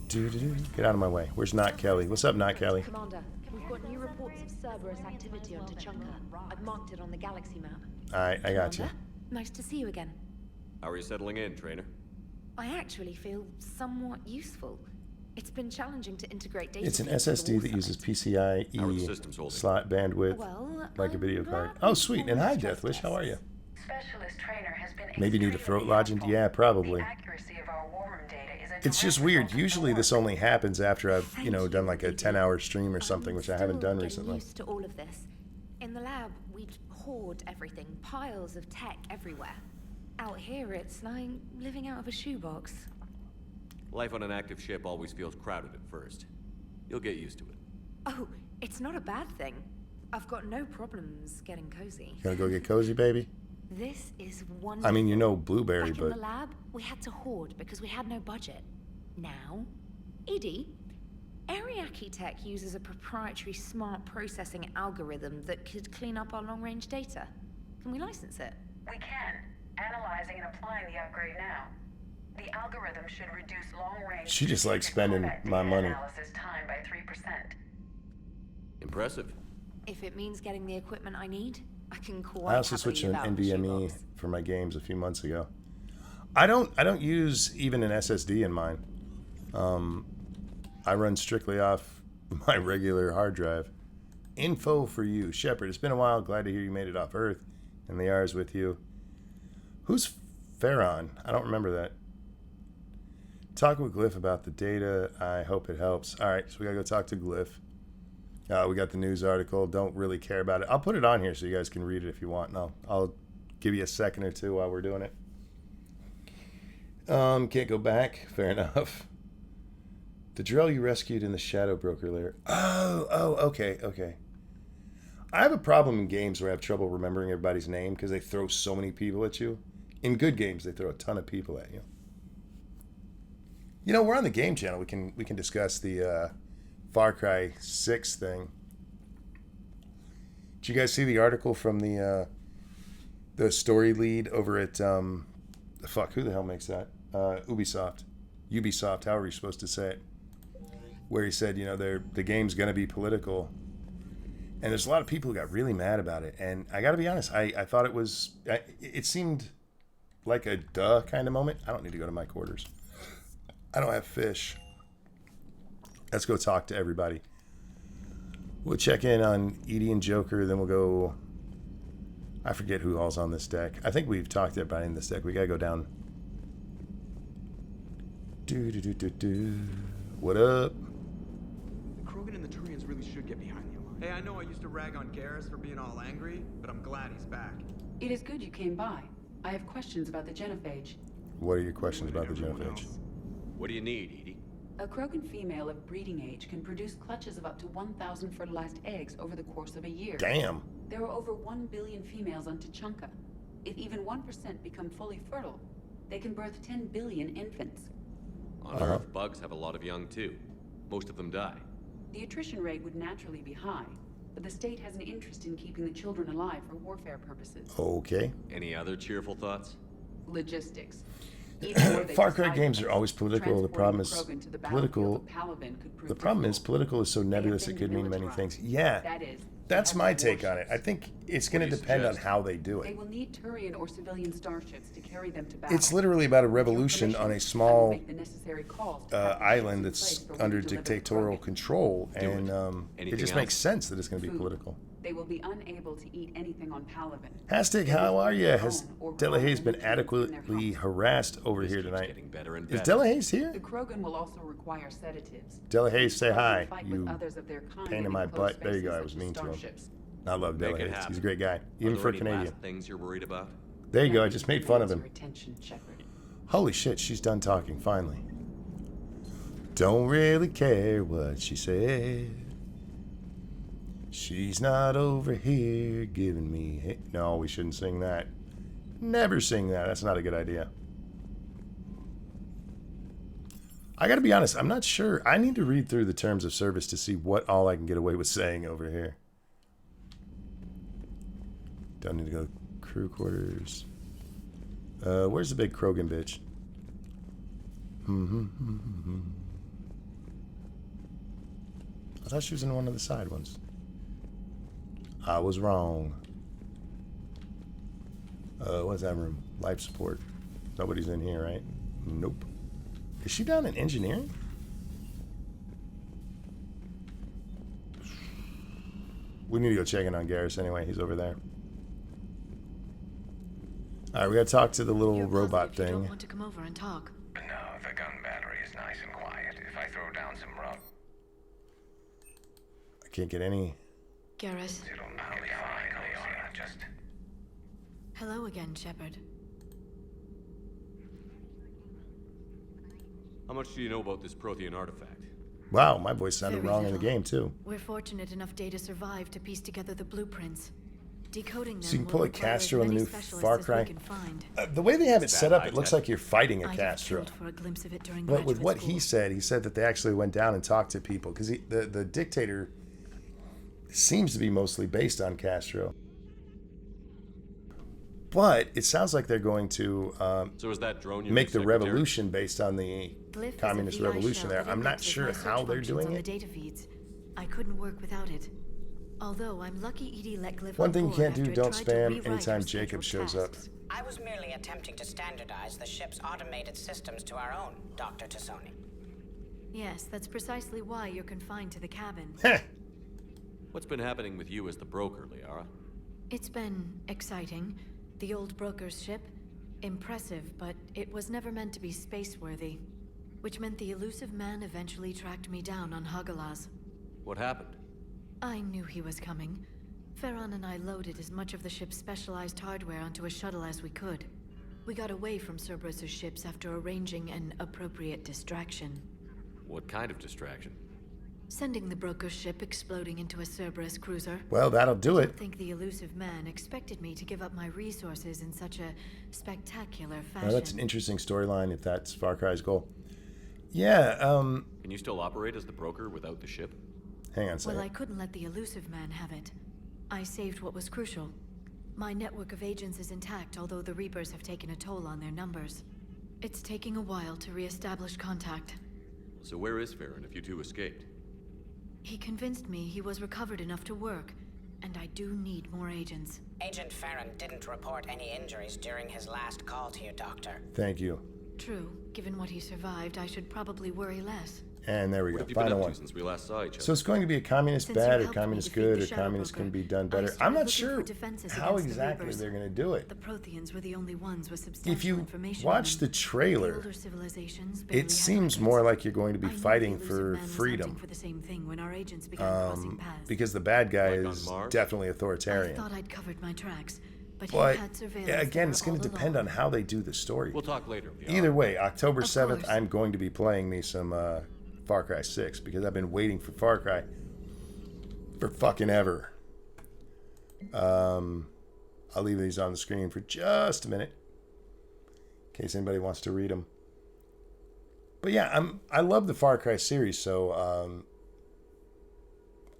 Get out of my way. Where's Not Kelly? What's up, Not Kelly? Commander, we've got new reports of Cerberus activity on Tuchunka. I've marked it on the galaxy map. Alright, I got you. Nice to see you again. How are you settling in, trainer? I actually feel somewhat useful. It's been challenging to integrate data. It's an SSD that uses PCIe slot bandwidth like a video card. Oh, sweet. And hi, Deathwish. How are you? Specialist trainer has been Maybe need a throat lozenge? Yeah, probably. accuracy of our war room data is a It's just weird. Usually this only happens after I've, done like a 10-hour stream or something, which I haven't done recently. Used to all of this. In the lab, we'd hoard everything, piles of tech everywhere. Out here, it's like living out of a shoebox. Life on an active ship always feels crowded at first. You'll get used to it. Oh, it's not a bad thing. I've got no problems getting cozy. You gonna go get cozy, baby? This is wonderful. I mean, you know Blueberry, Back but... in the lab, we had to hoard because we had no budget. Now, Edie, Ariake Tech uses a proprietary smart processing algorithm that could clean up our long-range data. Can we license it? We can. Analyzing and applying the upgrade now. The algorithm should reduce long-range... She just likes spending my money. ...analysis time by 3%. Impressive. If it means getting the equipment I need, I can quite I also switched to an NVMe for my games a few months ago. I don't use even an SSD in mine. I run strictly off my regular hard drive. Info for you, Shepard. It's been a while. Glad to hear you made it off Earth, and they are with you. Who's Farron? I don't remember that. Talk with Glyph about the data. I hope it helps. All right, so we gotta go talk to Glyph. We got the news article. Don't really care about it. I'll put it on here so you guys can read it if you want. No, I'll give you a second or two while we're doing it. Can't go back. Fair enough. The drill you rescued in the Shadow Broker lair. Oh, okay. I have a problem in games where I have trouble remembering everybody's name because they throw so many people at you. In good games, they throw a ton of people at you. You know, we're on the game channel. We can discuss the Far Cry 6 thing. Did you guys see the article from the story lead over at who the hell makes that? Ubisoft, however you're supposed to say it, where he said, you know, the game's gonna be political, and there's a lot of people who got really mad about it. And I got to be honest, I thought it seemed like a duh kind of moment. I don't need to go to my quarters. I don't have fish. Let's go talk to everybody. We'll check in on Edie and Joker, then we'll go... I forget who all's on this deck. I think we've talked to everybody in this deck. We gotta go down. What up? The Krogan and the Turians really should get behind the Alliance. Hey, I know I used to rag on Garrus for being all angry, but I'm glad he's back. It is good you came by. I have questions about the genophage. What are your questions about the genophage? What do you need, Edie? A Krogan female of breeding age can produce clutches of up to 1,000 fertilized eggs over the course of a year. Damn. There are over 1 billion females on Tuchanka. If even 1% become fully fertile, they can birth 10 billion infants. On Earth, bugs have a lot of young too. Most of them die. The attrition rate would naturally be high, but the state has an interest in keeping the children alive for warfare purposes. Okay. Any other cheerful thoughts? Logistics. Far Cry games are always political. The problem is political. The problem is political is so nebulous it could mean many things. Yeah, that's my take on it. I think it's going to depend on how they do They it. will need Turian or civilian starships to carry them to battle. It's literally about a revolution on a small island that's under dictatorial control, and it just makes sense that it's going to be political. They will be unable to eat anything on Palaven. Hashtag, how are you? Has Delahaye's been adequately harassed over here tonight? Is Delahaye's here? The Krogan will also require sedatives. Delahaye, say hi. You others of their kind pain in my butt. There you go. I was mean to him. I love Delahaye. He's a great guy, even for a Canadian. Things you're worried about? There you go. I just made fun of him. Attention, Shepard. Holy shit, she's done talking finally. Don't really care what she said. She's not over here giving me... No, we shouldn't sing that. Never sing that. That's not a good idea. I gotta be honest, I'm not sure. I need to read through the terms of service to see what all I can get away with saying over here. Don't need to go crew quarters. Where's the big Krogan bitch? I thought she was in one of the side ones. I was wrong. What's that room? Life support. Nobody's in here, right? Nope. Is she down in engineering? We need to go check in on Garrus anyway. He's over there. Alright, we gotta talk to the little robot thing. You don't want to come over and talk. No, the gun battery is nice and quiet. If I throw down some rock... I can't get any... Garrus. It'll be fine, Leona. Just... Hello again, Shepard. How much do you know about this Prothean artifact? Wow, my voice sounded Very wrong in the little. game, too. We're fortunate enough Data survived to piece together the blueprints. Decoding them So you can will pull a require as Castro in the many new specialists Far as Cry. we can find. The way they have it Is set that up, it looks high-tech? like you're fighting a I'd have Castro. killed for a glimpse of it during But with graduate what school. he said that they actually went down and talked to people. Because the dictator seems to be mostly based on Castro. But it sounds like they're going to So is that drone your make the secretary? revolution based on the Glyph is a communist VI revolution shell there. that I'm not indexes sure my search how they're functions doing on the it. data feeds. I couldn't work without it. Although I'm lucky Edie let Glyph One on thing you board can't do, after it don't tried to spam rewrite anytime her Jacob scheduled shows up. tasks. I was merely attempting to standardize the ship's automated systems to our own, Dr. Tassoni. Yes, that's precisely why you're confined to the cabin. What's been happening with you as the broker, Liara? It's been exciting. The old broker's ship, impressive, but it was never meant to be space-worthy. Which meant the elusive man eventually tracked me down on Hagalaz. What happened? I knew he was coming. Farron and I loaded as much of the ship's specialized hardware onto a shuttle as we could. We got away from Cerberus' ships after arranging an appropriate distraction. What kind of distraction? Sending the broker's ship exploding into a Cerberus cruiser. Well, that'll do I it. don't think the elusive man expected me to give up my resources in such a spectacular fashion. Well, that's an interesting storyline if that's Far Cry's goal. Yeah, Can you still operate as the broker without the ship? hang on a second. Well, I couldn't let the elusive man have it. I saved what was crucial. My network of agents is intact, although the Reapers have taken a toll on their numbers. It's taking a while to re-establish contact. So where is Farron if you two escaped? He convinced me he was recovered enough to work, and I do need more agents. Agent Farron didn't report any injuries during his last call to you, Doctor. Thank you. True. Given what he survived, I should probably worry less. And there we What go. have you been Final up one. to since we last saw each other? So it's going to be a communist Since you bad or helped me communist defeat good the or Shadow communist Broker, can be done I better. started I'm not looking sure for defenses how against the exactly Reapers. they're going to do it. The Protheans were the only ones with substantial If you information. watch on the them. trailer, The older civilizations barely it had seems records. more like you're going to be I knew the fighting elusive for man was freedom. hunting for the same thing when our agents began crossing paths. Because the bad guy Like on is Mars? definitely I authoritarian. thought I'd covered my tracks, but But he had surveillance again, there it's going all to depend along. on how they do the story. We'll talk later. Liara. Either way, October Of 7th, course. I'm going to be playing me some Far Cry 6 because I've been waiting for Far Cry for fucking ever. I'll leave these on the screen for just a minute in case anybody wants to read them. But yeah, I love the Far Cry series, so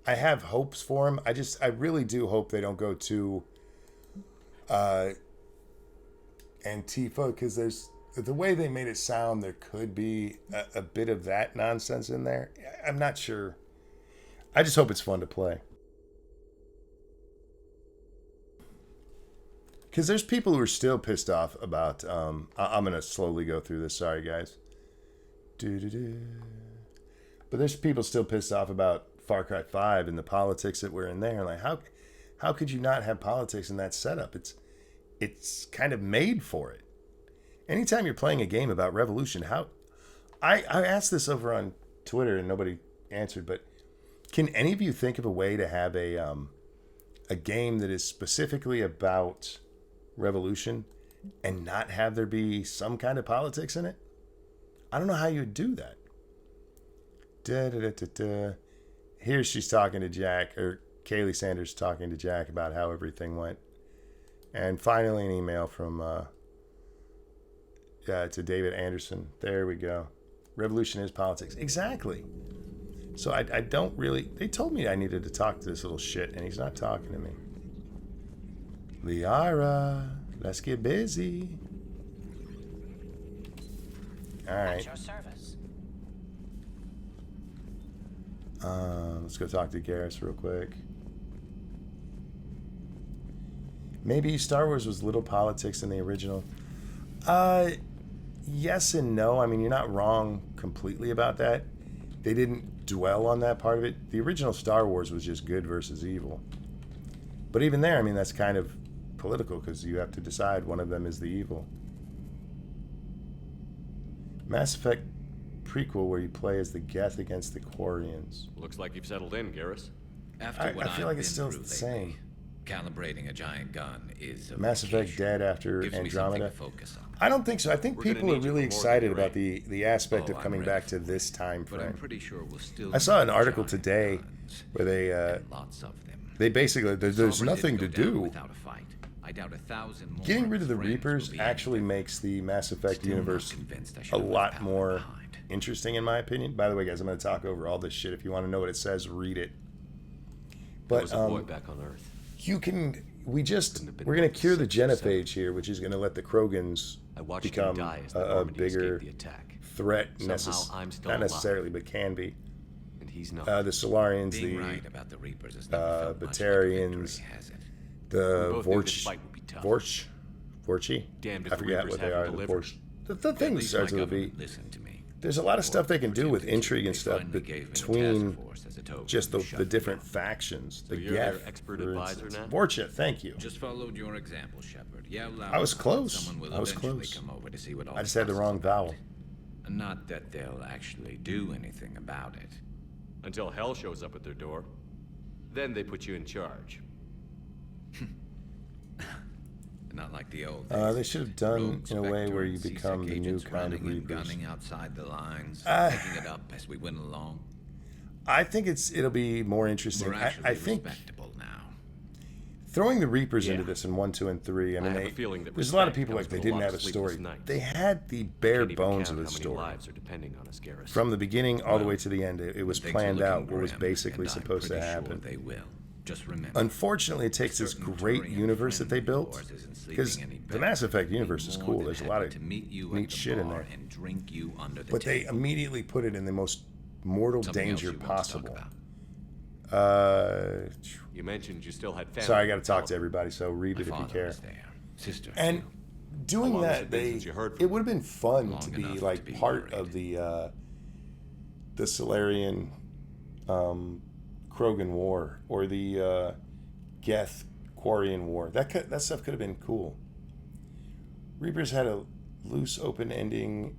I have hopes for them. I really do hope they don't go too Antifa, because there's the way they made it sound, there could be a bit of that nonsense in there. I'm not sure. I just hope it's fun to play. Because there's people who are still pissed off about... I'm going to slowly go through this. Sorry, guys. But there's people still pissed off about Far Cry 5 and the politics that were in there. Like, how could you not have politics in that setup? It's kind of made for it. Anytime you're playing a game about revolution, I asked this over on Twitter and nobody answered, but can any of you think of a way to have a game that is specifically about revolution and not have there be some kind of politics in it? I don't know how you would do that. Here she's talking to Jack, or Kaylee Sanders talking to Jack about how everything went. And finally an email from to David Anderson. There we go. Revolution is politics. Exactly. So I don't really... They told me I needed to talk to this little shit, and he's not talking to me. Liara, let's get busy. All right. At your service. Let's go talk to Garrus real quick. Maybe Star Wars was little politics in the original. Yes and no. I mean, you're not wrong completely about that. They didn't dwell on that part of it. The original Star Wars was just good versus evil. But even there, I mean, that's kind of political because you have to decide one of them is the evil. Mass Effect prequel where you play as the Geth against the Quarians. Looks like you've settled in, Garrus. After what I feel I've like it's been still through the same. Calibrating a giant gun is a Mass Effect dead after Gives me Andromeda. something to focus on. I don't think so. I think We're gonna people are need you really for more excited than about your the aspect Oh, of I'm coming ready back for to this time But I'm frame. pretty sure we'll still I saw an need article giant today guns where they lots of them. they basically there's Sovereign nothing to didn't go down do. without a fight. I doubt 1,000 more Getting of rid of his the friends Reapers will be actually makes the Mass Effect Still not universe convinced I a should have left lot Paladin more interesting, in my opinion. By the way, guys, I'm going to talk over all this shit. If you want to know what it says, read it. There But was a boy back on Earth. we're going to cure the genophage here, which is going to let the Krogans become a bigger threat. I'm still Not alive. necessarily, but can be. And he's not. The Solarians, Being the right about the Reapers has never felt much like a Batarians, victory, has it? the We both knew this fight would be tough. Vorchi? Damned if I the forget Reapers what they haven't are. The delivered. Vorch. The thing that least starts my with a V. government listened to me. There's a lot of stuff they can do with intrigue and stuff finally gave me a between task force as a token just to the shut different factions. The you're their Geth, expert for advisor instance. now? Vorcha, thank you. Just followed your example, Shepard. Yell loud. I was enough close. that someone will I was eventually close. come over to see what all I just had the fuss is wrong about. vowel. Not that they'll actually do anything about it. Until hell shows up at their door. Then they put you in charge. Not like the old They should have done Rogue in a way Spectre where and you C-Sec become the new agents kind of running and Reapers. gunning outside the lines, Ah. picking it up as we went along. I think it'll be more interesting. We're actually I think respectable now. throwing the Reapers Yeah. into this in 1, 2, and 3. I mean, have a feeling that there's a lot of respect people like comes they with a didn't lot have of a story. sleepless nights. They had the bare Can't even bones count of a how many story. lives are depending on us, Garrus. From the beginning all the Well, way to the end, it was things are planned looking out what was grim, basically and I'm supposed to pretty sure happen. they will. Just remember. Unfortunately, it takes this certain great Turian universe that they friend built, of yours isn't sleeping because any the better. Mass Effect Be universe is more cool. than There's a lot happy of to meet you neat at the shit in bar there. and drink you under the But they table. immediately put it in the most mortal Something else danger you want to talk possible. about? You mentioned you still had family. Sorry, I got to talk to everybody, so read My it if you father care. was there. Sister. And doing How long has that, it been since you heard from it would have been fun Long to be enough like to be part worried. of the Solarian Krogan War or the Geth Quarian War. That stuff could have been cool. Reapers had a loose open ending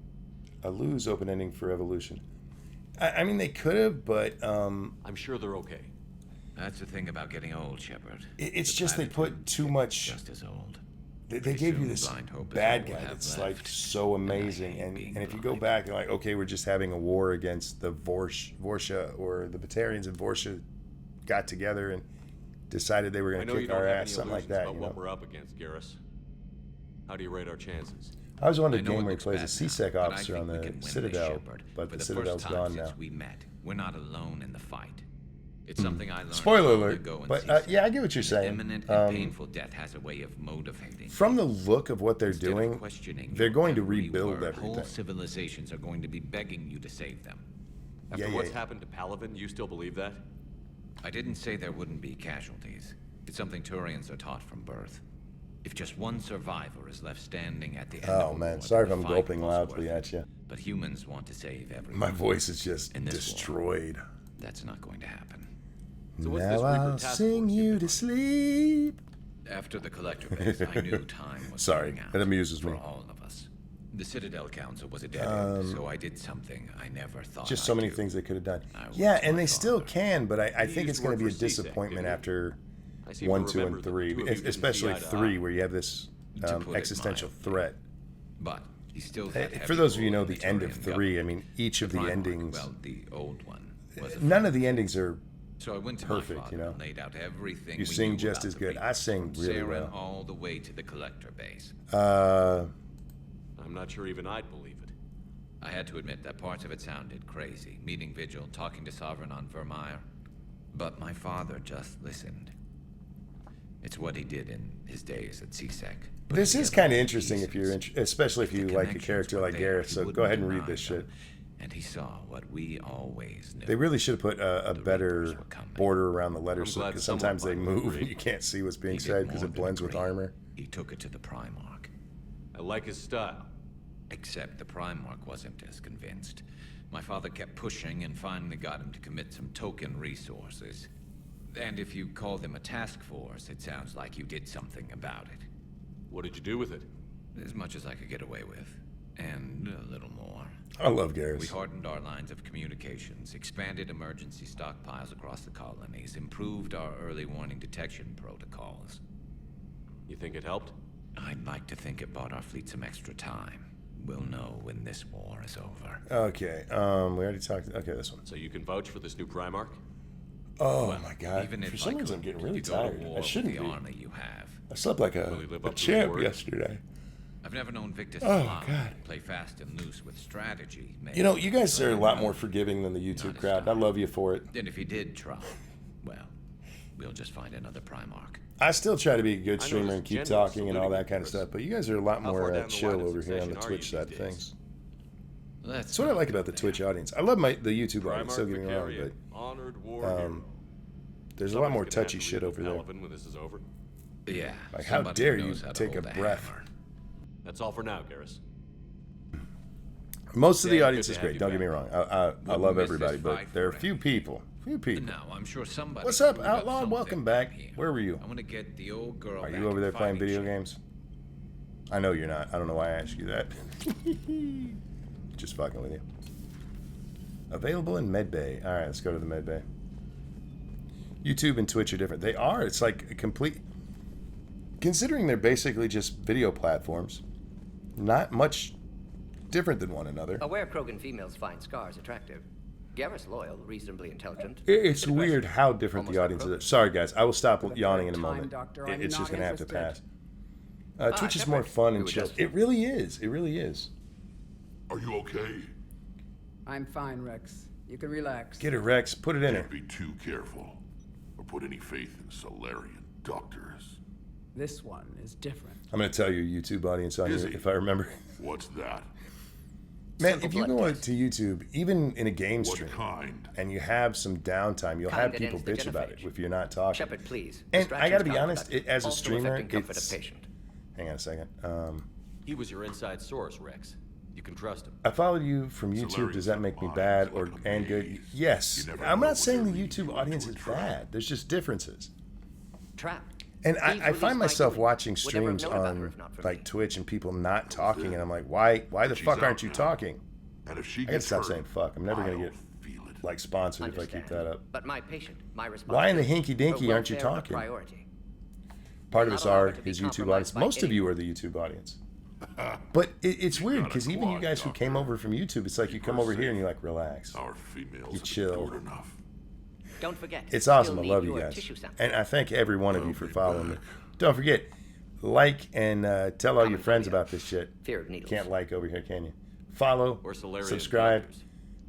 for Evolution. I mean, they could have, but I'm sure they're okay. That's the thing about getting old, Shepard. it's The just they put platitude's too much. Just as old. They Pretty gave you soon, this blind hope is bad all we'll guy have that's left. like so amazing, hate and being if you go blind. back and like, okay, we're just having a war against the Vorsha or the Batarians and Vorsha got together and decided they were I going know to you kick don't our have ass, any something like illusions that. about You what know? we're up against, Garrus. How do you rate our chances? I was wondering I know game it where he looks plays a bad C-Sec now, but I officer think on we the can win this, Citadel, Shepard. but For the the Citadel's first time gone since now. we met, we're not alone in the fight. It's something I learned Spoiler long alert, ago in but C-Sec. yeah, I get what you're An saying. Imminent and painful death has a way of motivating. From the look of what they're Instead of doing, questioning they're your going to every rebuild word, Whole everything. civilizations are going to be begging you to save them. After Yeah, what's yeah. happened to Paladin, you still believe that? I didn't say there wouldn't be casualties. It's something Turians are taught from birth. If just one survivor is left standing at the end of Oh a man, war, sorry if then I'm the fight gulping was loudly worth it. at you. But humans want to save everyone. My voice is just In this war, destroyed. That's not going to happen. So what's Now this Reaper I'll task sing force you to sleep. After the collector base, I knew time was Sorry, running out it amuses for me. all of us. The Citadel Council was a dead end, so I did something I never thought Just so I'd many do. things they could have done. I Yeah, was and my they still father. can, but I He think used it's to going to work be a for C-Sec, disappointment didn't he? after I seem to 1, 2, remember and that the 3, two of you didn't especially see eye to 3, eye. where you have this To put it existential mildly. threat. But he still had For heavy those of you who rule know in the end of Turian 3, I government. mean, each of the Primarch, endings, well, the old one, was a none of the endings are So I went to perfect, my father you know. and laid out everything You we sing knew just about as the good. I Reapers, sing from really Saren well. all the way to the collector base. I'm not sure even I'd believe it. I had to admit that parts of it sounded crazy. Meeting Vigil, talking to Sovereign on Vermeer. But my father just listened. It's what he did in his days at C-Sec. Put This is together kind of the interesting if you're, pieces. especially if The you like a connections character were like there, Gareth. he So go wouldn't ahead and read deny this shit. them. And he saw what we always knew. They really should have put a better border around the letters I'm glad because someone sometimes they finally move agreed. and you can't see what's being He did said because more it than blends with agree. armor. He took it to the Primarch. I like his style. Except the Primarch wasn't as convinced. My father kept pushing and finally got him to commit some token resources. And if you call them a task force, it sounds like you did something about it. What did you do with it? As much as I could get away with. And a little more. I love Garrus. We hardened our lines of communications, expanded emergency stockpiles across the colonies, improved our early warning detection protocols. You think it helped? I'd like to think it bought our fleet some extra time. We'll know when this war is over. Okay, we already talked. Okay, this one. So you can vouch for this new Primarch? Oh Well, my god. even For if some I reason I'm could, getting really you go to tired. war I with shouldn't the be. army you have. I slept like Will he live a up to his champ word? yesterday. I've never known Victor Oh, Slav God. play fast and loose with strategy. You know, you guys are a lot more forgiving than the YouTube crowd. I love you for it. And if he did try, well, we'll just find another Primarch. I still try to be a good I streamer noticed and keep General's talking and all saluting that kind of you, Chris. stuff, but you guys are a lot How far more down the chill line of over here on the succession are Twitch you side of these days? things. That's what I like about the Twitch audience. I love the YouTube audience, don't get me wrong, Vicarian, honored war hero. but there's a lot Somebody's more gonna have touchy to shit lead over the there. Palaven when this is over. Yeah. Like, how somebody dare who you knows how to take a hold breath? hammer. That's all for now, Garrus. Most of the Yeah, audience good is to have great, you don't get me back. wrong. I We'll love miss everybody, this but fight there are a forever. few people. Now, I'm sure somebody. What's up, screwed up Outlaw? something Welcome back. here. Where were you? I want to get the old girl. Are back you over in there playing fighting video shape. games? I know you're not. I don't know why I asked you that. Just fucking with you. Available in Medbay. All right, let's go to the Medbay. YouTube and Twitch are different. They are. It's like a complete... Considering they're basically just video platforms, not much different than one another. Aware Krogan females find scars attractive. Garrus loyal, reasonably intelligent. It's Aggressive. weird how different the Almost audience like is. Sorry, guys. I will stop For the yawning in third a time, moment. Doctor, I'm It's just not going to have to interested. pass. Twitch is more Shepard, fun we and were chill. just- It really is. It really is. Are you okay? I'm fine, Rex. You can relax. Get it, Rex. Put it in her. Can't be too careful, or put any faith in Solarian doctors. This one is different. I'm going to tell your YouTube audience on Is here he? if I remember. What's that? Man, Simple if you blood go test. to YouTube, even in a game What stream, kind? and you have some downtime, you'll Kind have that people ends the bitch about it genophage. if you're not talking. Shepard, please. And I Distraction's got to be honest, counterproductive, as a also streamer, affecting comfort it's... of patient. Hang on a second. He was your inside source, Rex. You can trust him. I followed you from YouTube. Does that make me bad or and good? Yes. I'm not saying the YouTube audience is bad. There's just differences. Trap. And Eve I released find my myself doing. watching Would never have streams known about her on if not for like me. Twitch and people not talking, and I'm like, why the She's fuck out aren't you now. talking? And if she I gotta gets stop hurt, saying fuck. I'm never gonna I'll get feel it. like sponsored if I keep Understand. that up. But my patient, my Why in the responsibility, hinky dinky her aren't you welfare a talking? priority. Part of Not us allow are her to be his YouTube audience. compromised by Most of you anyone. are the YouTube audience. But it's weird because even you guys who came over from YouTube, it's like you come over here and you're like, relax. Our females You have chill. endured enough. Don't forget. It's you'll awesome. I need love you your guys. tissue sample. And I thank every one of you I'll for be following me. back. Don't forget, like and tell all your Common friends phobia. about this shit. Fear of needles. Can't like over here, can you? Follow, Or Solarian subscribe, doctors.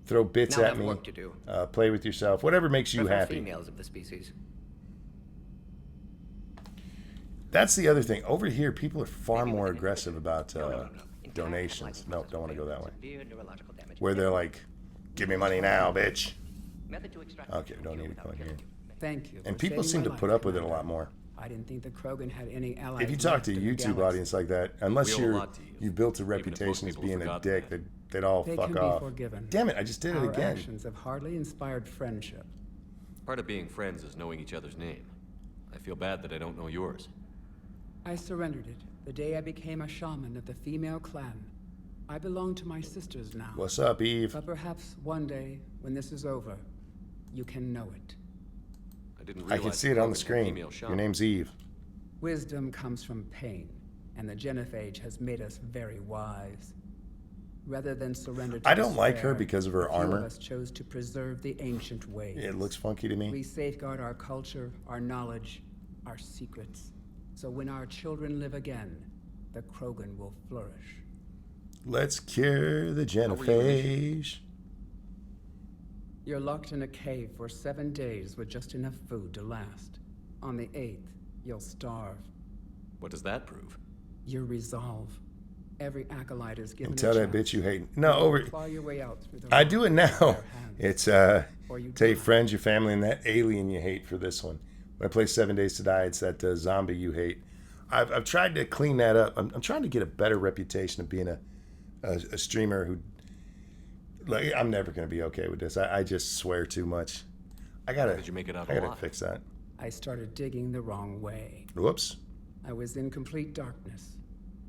throw bits Now at have me, work to do. play with yourself, whatever makes you Prefer happy. females of the species. That's the other thing. Over here, people are far Maybe more with an aggressive about Entire donations. headlights No, process don't want to go that way. severe neurological damage. Where they're like, give me money now, bitch. Method to extract Okay, we don't need to go in here. Thank you. And for people saving seem my to life, put up with it a Commander. lot more. I didn't think the Krogan had any allies. If you talk left to a in the YouTube galaxy. audience like that, unless We owe a lot to you. you've built a Even if most reputation as people being a forgot dick, that. they'd all They fuck can be off. forgiven. Damn it, I just did it Our again. actions have hardly inspired friendship. Part of being friends is knowing each other's name. I feel bad that I don't know yours. I surrendered it the day I became a shaman of the female clan. I belong to my sisters now. What's up, Eve? But perhaps one day, when this is over, you can know it. I didn't I realize can see it on the Krogan had screen. female Your shaman. name's Eve. Wisdom comes from pain, and the genophage has made us very wise. Rather than surrender to I don't like her despair, because of her a few armor. Of us chose to preserve the ancient ways. It looks funky to me. We safeguard our culture, our knowledge, our secrets. So when our children live again, the Krogan will flourish. Let's cure the How were you genophage. You're locked in a cave for 7 days with just enough food to last. On the 8th, you'll starve. What does that prove? Your resolve. Every acolyte is given And a tell that chance. bitch you hate. No, You'll over. claw your way out through the I rock do it with now. bare hands. It's Or you tell your die. friends, your family, and that alien you hate for this one. When I play 7 Days to Die, it's that zombie you hate. I've tried to clean that up. I'm trying to get a better reputation of being a streamer who, like, I'm never gonna be okay with this. I just swear too much. I gotta. How did you make it out I gotta alive? fix that. I started digging the wrong way. Whoops. I was in complete darkness.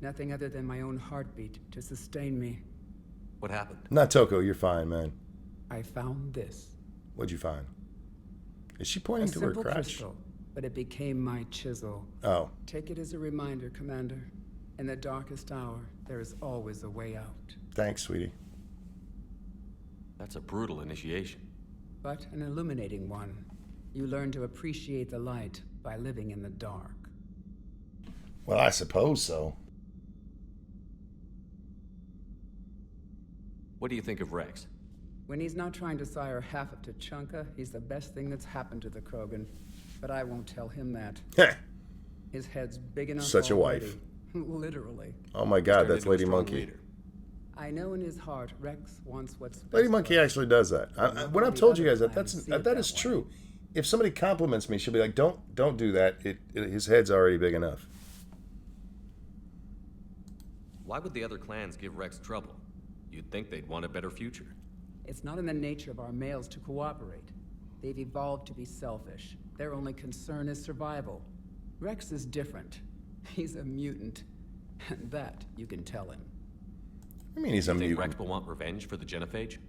Nothing other than my own heartbeat to sustain me. What happened? Not Toko, you're fine, man. I found this. What'd you find? Is she pointing to her simple crotch? crystal, but it became my chisel. Oh. Take it as a reminder, Commander. In the darkest hour, there is always a way out. Thanks, sweetie. That's a brutal initiation. But an illuminating one. You learn to appreciate the light by living in the dark. Well, I suppose so. What do you think of Rex? When he's not trying to sire half of Tuchanka, he's the best thing that's happened to the Krogan. But I won't tell him that. His head's big enough Such a already. wife. Literally. Oh my god, that's Lady Monkey. I know in his heart, Rex wants what's best. Lady Monkey actually does that. When I've told you guys that is true. If somebody compliments me, she'll be like, "Don't do that. His head's already big enough." Why would the other clans give Rex trouble? You'd think they'd want a better future. It's not in the nature of our males to cooperate. They've evolved to be selfish. Their only concern is survival. Rex is different. He's a mutant. And that you can tell him. I mean, he's a mutant. Rex will want revenge for the Genophage?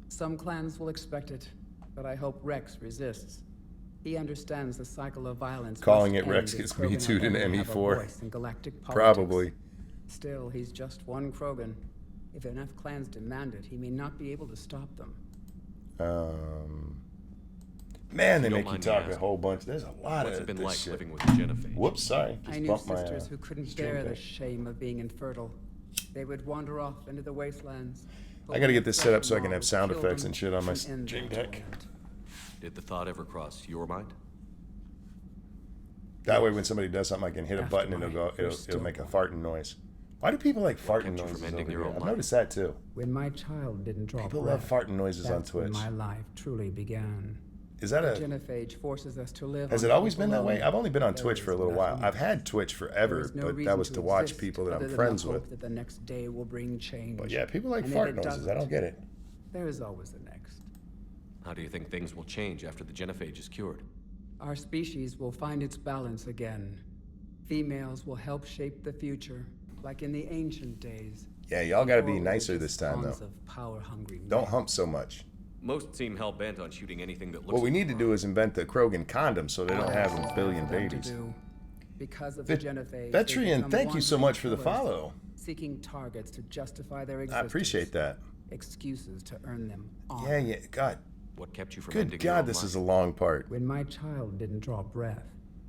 Some clans will expect it, but I hope Rex resists. He understands the cycle of violence. Calling it Rex gets me too in ME4. Probably. Still, he's just one Krogan. If enough clans demand it, he may not be able to stop them. Man, they make you talk a whole bunch. There's a lot What's of it been this like shit. living with the Genophage? Whoops, sorry. I knew sisters who couldn't bear the shame of being infertile. They would wander off into the wastelands. I gotta get this set up so I can have sound effects and shit on my stream deck. Did the thought ever cross your mind? That way, when somebody does something, I can hit a button and it'll make a farting noise. Why do people like farting noises over here? I've noticed that too. When my child didn't draw People breath, love farting noises on that's when Twitch. my life truly began. Is that The Genophage forces us to live. Has on it always hope been that alone. way? I've only been on There Twitch for a is little while. nothing I've had Twitch There forever, is no but reason that was to watch exist people that other I'm than friends the with. hope that the next day will bring change. But yeah, people like And if fart it noises. I don't get it. There is always the next. How do you think things will change after the Genophage is cured? Our species will find its balance again. Females will help shape the future, like in the ancient days. Yeah, y'all gotta be Before nicer we this were time, pawns though. of power-hungry men. Don't hump so much. Most seem hell-bent on shooting anything that looks What we like need to do is invent the Krogan condom so they don't have a billion For them to babies. do. Because of the Genophage, Vetrian, they become thank you so wandering much for the killers, follow. Seeking targets to justify their I existence. appreciate that. Excuses to earn them on. Yeah, God. What kept you from Good ending your God, own this life? is a long part. When my child didn't draw breath,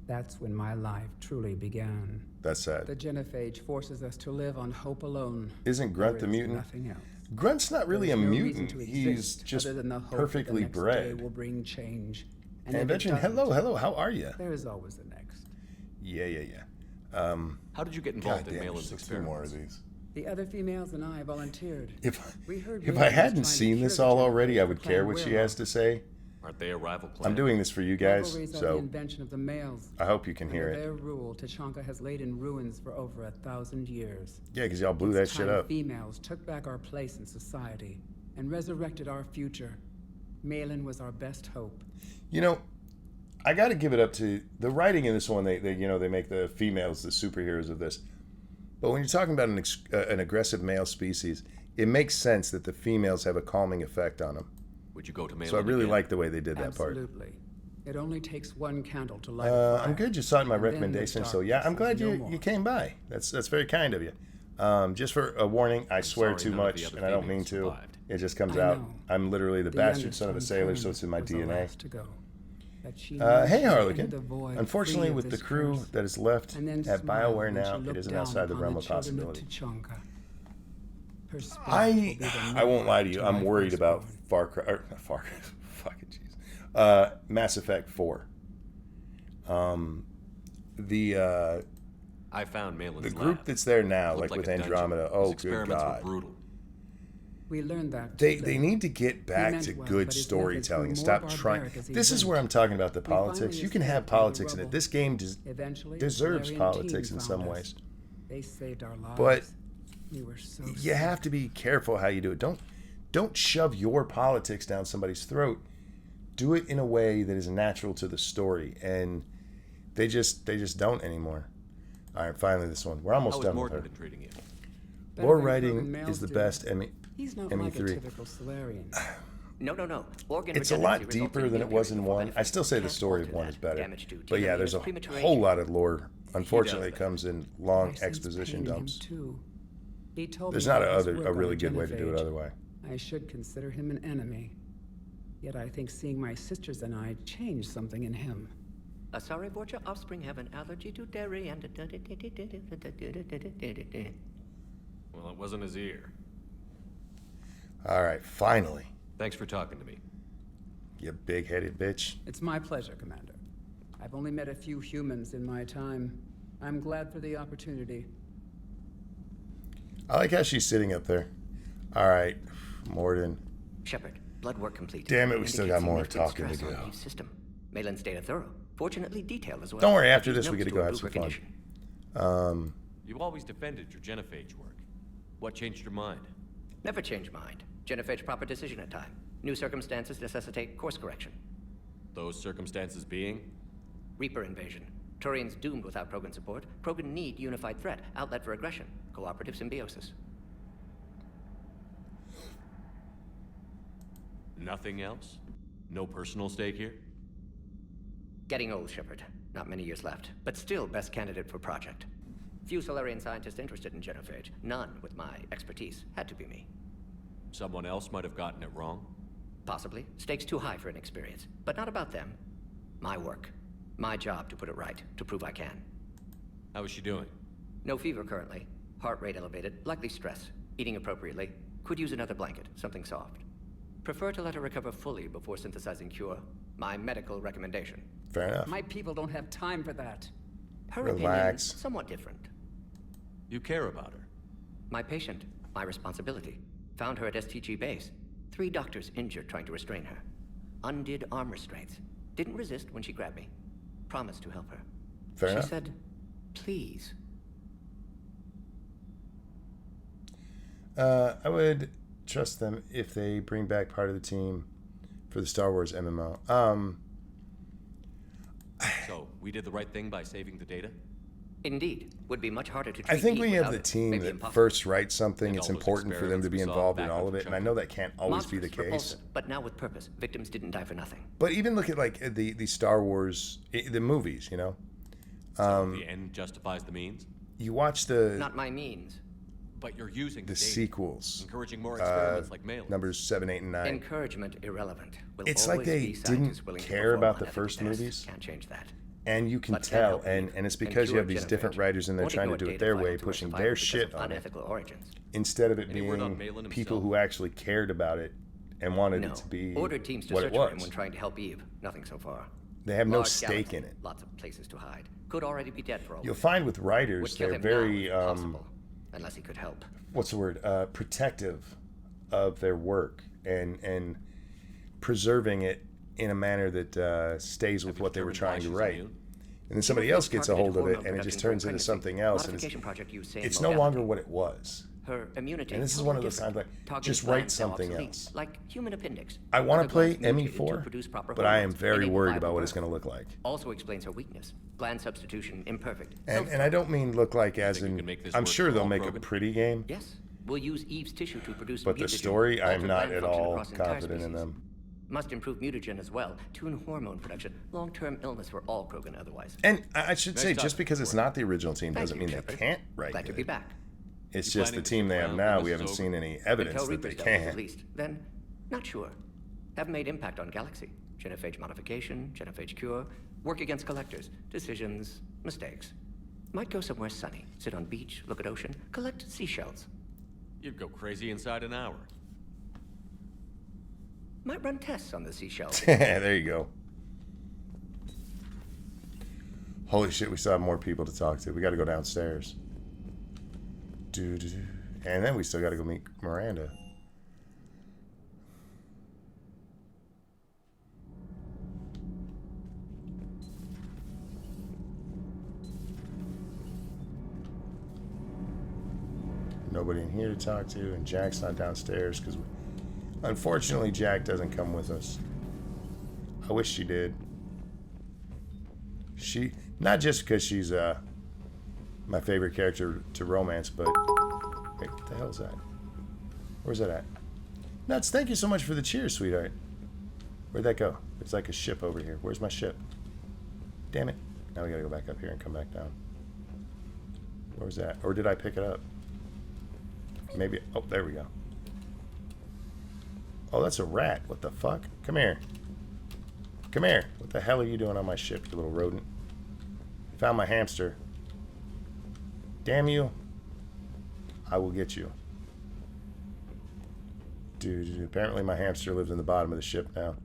that's when my life truly began. That's sad. The Genophage forces us to live on hope alone. Isn't Grunt There the is mutant? nothing else. Grunt's not really a There is no mutant. reason to He's exist just other than the hope that perfectly the next bred. day will bring change. And if it Veteran, doesn't, hello, how are you? There is always the next. Yeah. How did you get involved in goddamn, Malin's there's 2 more of experiments? these. The other females and I volunteered. If We heard I Maven was hadn't trying to seen cure this the all Genophage already, I for would Clan care what she Wehrmacht. has to say. Aren't they a rival clan? I'm doing this for you guys, Rivalries are the so invention of the males. I hope you can hear Under it. their rule, Tuchanka has laid in ruins for over 1,000 years. Yeah, because y'all blew that It's shit time up. Females took back our place in society and resurrected our future. Malin was our best hope. You know, I got to give it up to the writing in this one. They make the females the superheroes of this. But when you're talking about an aggressive male species, it makes sense that the females have a calming effect on them. Would you go to Malin So I really again? like the way they did that part. Absolutely. It only takes one candle to light a fire. I'm good. You saw it in my And then the recommendation, so yeah, I'm glad darkness is no you more. came by. That's very kind of you. Just for a warning, I swear sorry too none of much, the other and I don't mean females to. survived. It just comes I out. know. I'm literally the bastard son of a youngest sailor, so unturned it's in my was the DNA. last to go. That she knew Hey, she Harlequin. entered the void Unfortunately, free of with the this crew curse, that is left and then at smiled BioWare when now, she it looked isn't down outside the upon realm of children possibility. Tuchanka. Her spirit will be the I won't lie to you. to I'm my worried about firstborn. fucking jeez. Mass Effect 4. I found Malin's The group lab. that's there now, Looked like with a dungeon. Andromeda. His Oh, good experiments God. were brutal. We learned that. They need to get back meant to well, good but his storytelling and methods grew stop more trying. barbaric as he This is went. where I'm talking about the We finally politics. You can have escaped through the politics in it. rubble. This game Eventually, deserves Solarian politics team in found some us. ways. They saved our lives. But we were so you sick. have to be careful how you do it. Don't shove your politics down somebody's throat. Do it in a way that is natural to the story, and they just don't anymore. All right, finally this one. We're almost How has done with Morden her. been treating you? Better Lore than writing Krogan males is the do. best. He's not like a ME3. typical Solarian. No. Organ It's a lot deeper than it was in 1. I still say the story of 1 is better. But yeah, there's a whole lot of lore. Unfortunately, it comes in long exposition dumps. He told There's me not about his a work really on good way to do it genophage. other way. I should consider him an enemy. Yet I think seeing my sisters and I changed something in him. Sorry, Borgia offspring have an allergy to dairy and... Well, it wasn't his ear. All right, finally. Thanks for talking to me. You big-headed bitch. It's my pleasure, Commander. I've only met a few humans in my time. I'm glad for the opportunity. I like how she's sitting up there. All right, Morden. Shepard, blood work complete. Damn it, we still got more Indicates talking to stress on go. Eve's system. Malin's data thorough. Fortunately detailed as well. Don't worry, after These this we notes get to to go have some improve fun. recognition. You always defended your genophage work. What changed your mind? Never change mind. Genophage proper decision at time. New circumstances necessitate course correction. Those circumstances being? Reaper invasion. Turians doomed without Krogan support. Krogan need unified threat. Outlet for aggression. Cooperative symbiosis. Nothing else? No personal stake here? Getting old, Shepard. Not many years left. But still best candidate for project. Few Solarian scientists interested in genophage. None with my expertise. Had to be me. Someone else might have gotten it wrong? Possibly. Stakes too high for inexperience. But not about them. My work. My job to put it right. To prove I can. How is she doing? No fever currently. Heart rate elevated. Likely stress. Eating appropriately. Could use another blanket. Something soft. Prefer to let her recover fully before synthesizing cure. My medical recommendation. Fair enough. My people don't have time for that. Her Relax. opinion, somewhat different. You care about her. My patient. My responsibility. Found her at STG base. 3 doctors injured trying to restrain her. Undid arm restraints. Didn't resist when she grabbed me. Promised to help her. Fair enough. She said, please. I would trust them if they bring back part of the team for the Star Wars MMO. So, we did the right thing by saving the data? Indeed. Would be much harder to treat I think when Eve you have without the it. team Maybe that impossible. first writes something, And it's all those important for them to be experiments we saw involved in back all on of it. And I Chunk. know that can't always be the Monstrous, case. repulsive, but now with purpose. Victims didn't die for nothing. But even look at like the Star Wars, the movies, you know? So the end justifies the means? You watch the Not my means. But you're using the data, sequels. encouraging more experiments like Malin. Numbers 7, 8, and 9. Encouragement irrelevant. Will It's like always they be scientists didn't willing to care perform about the unethical first tests. movies. Can't change that. And you can But tell, help and Eve. it's And because you cure have these different genophage. writers and they're Won't trying to ignore do it data their vital way, to pushing survival their because shit of on it. unethical origins. Instead of it Any word on being Malin people himself? who actually cared about it and wanted No. it to be Ordered teams to what search it for him was. when trying to help Eve. Nothing so far. They have no Large stake galaxy, in it. Lots of places to hide. Could already be dead for all. You'll find with Would writers, kill they're him very, now, if possible, unless he could help. what's the word? Protective of their work and preserving it in a manner that stays with what they were trying to write. And then somebody else gets a hold of it, and it just turns into something else, and it's no longer what it was. Her immunity. And this is one of those times like, just write something else. Like human appendix. I want Other to play glands mutated to ME4, produce proper but I am hormones, very enable worried viable about what it's birth. going to look like. Also explains her weakness. Gland substitution imperfect. And I don't mean look like as you in, can make this I'm work sure for they'll all make a Krogan? pretty game, Yes. We'll use Eve's tissue to produce but the mutagen, story, I'm alter not gland at function all across entire confident in species. them. Must improve mutagen as well. Tune hormone production. Long-term illness for all Krogan otherwise. And I should say, Nice just talk. because it's not the original team Thank doesn't you, mean Shepard. they can't write Glad to good. be back. It's You just the planning to team stick they have around now. when We this is haven't seen over? any evidence Until that they Reaper's dealt with, at can't. least. Then, not sure. Have made impact on Galaxy. Genophage modification, genophage cure, work against collectors, decisions, mistakes. Might go somewhere sunny, sit on beach, look at ocean, collect seashells. You'd go crazy inside an hour. Might run tests on the seashells. There you go. Holy shit, we still have more people to talk to. We got to go downstairs. And then we still got to go meet Miranda. Nobody in here to talk to, and Jack's not downstairs because, unfortunately, Jack doesn't come with us. I wish she did. She, not just because she's my favorite character to romance, but wait, what the hell is that? Where's that at? Nuts, thank you so much for the cheers, sweetheart. Where'd that go? There's like a ship over here. Where's my ship? Damn it. Now we gotta go back up here and come back down. Where was that? Or did I pick it up? Maybe. Oh, there we go. Oh, that's a rat. What the fuck? Come here. Come here. What the hell are you doing on my ship, you little rodent? You found my hamster. Damn you. I will get you. Dude, apparently my hamster lives in the bottom of the ship now.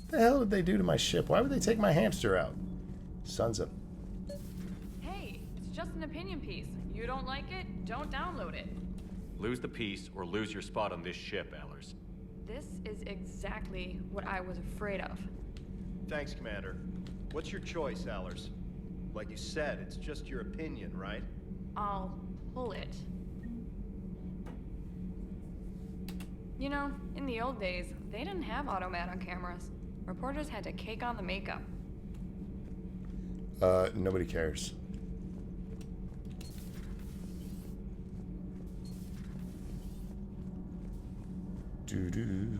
What the hell did they do to my ship? Why would they take my hamster out? Sons of... Hey, it's just an opinion piece. You don't like it, don't download it. Lose the piece or lose your spot on this ship, Allers. This is exactly what I was afraid of. Thanks, Commander. What's your choice, Allers? Like you said, it's just your opinion, right? I'll pull it. You know, in the old days, they didn't have automat on cameras. Reporters had to cake on the makeup. Nobody cares. Do-do.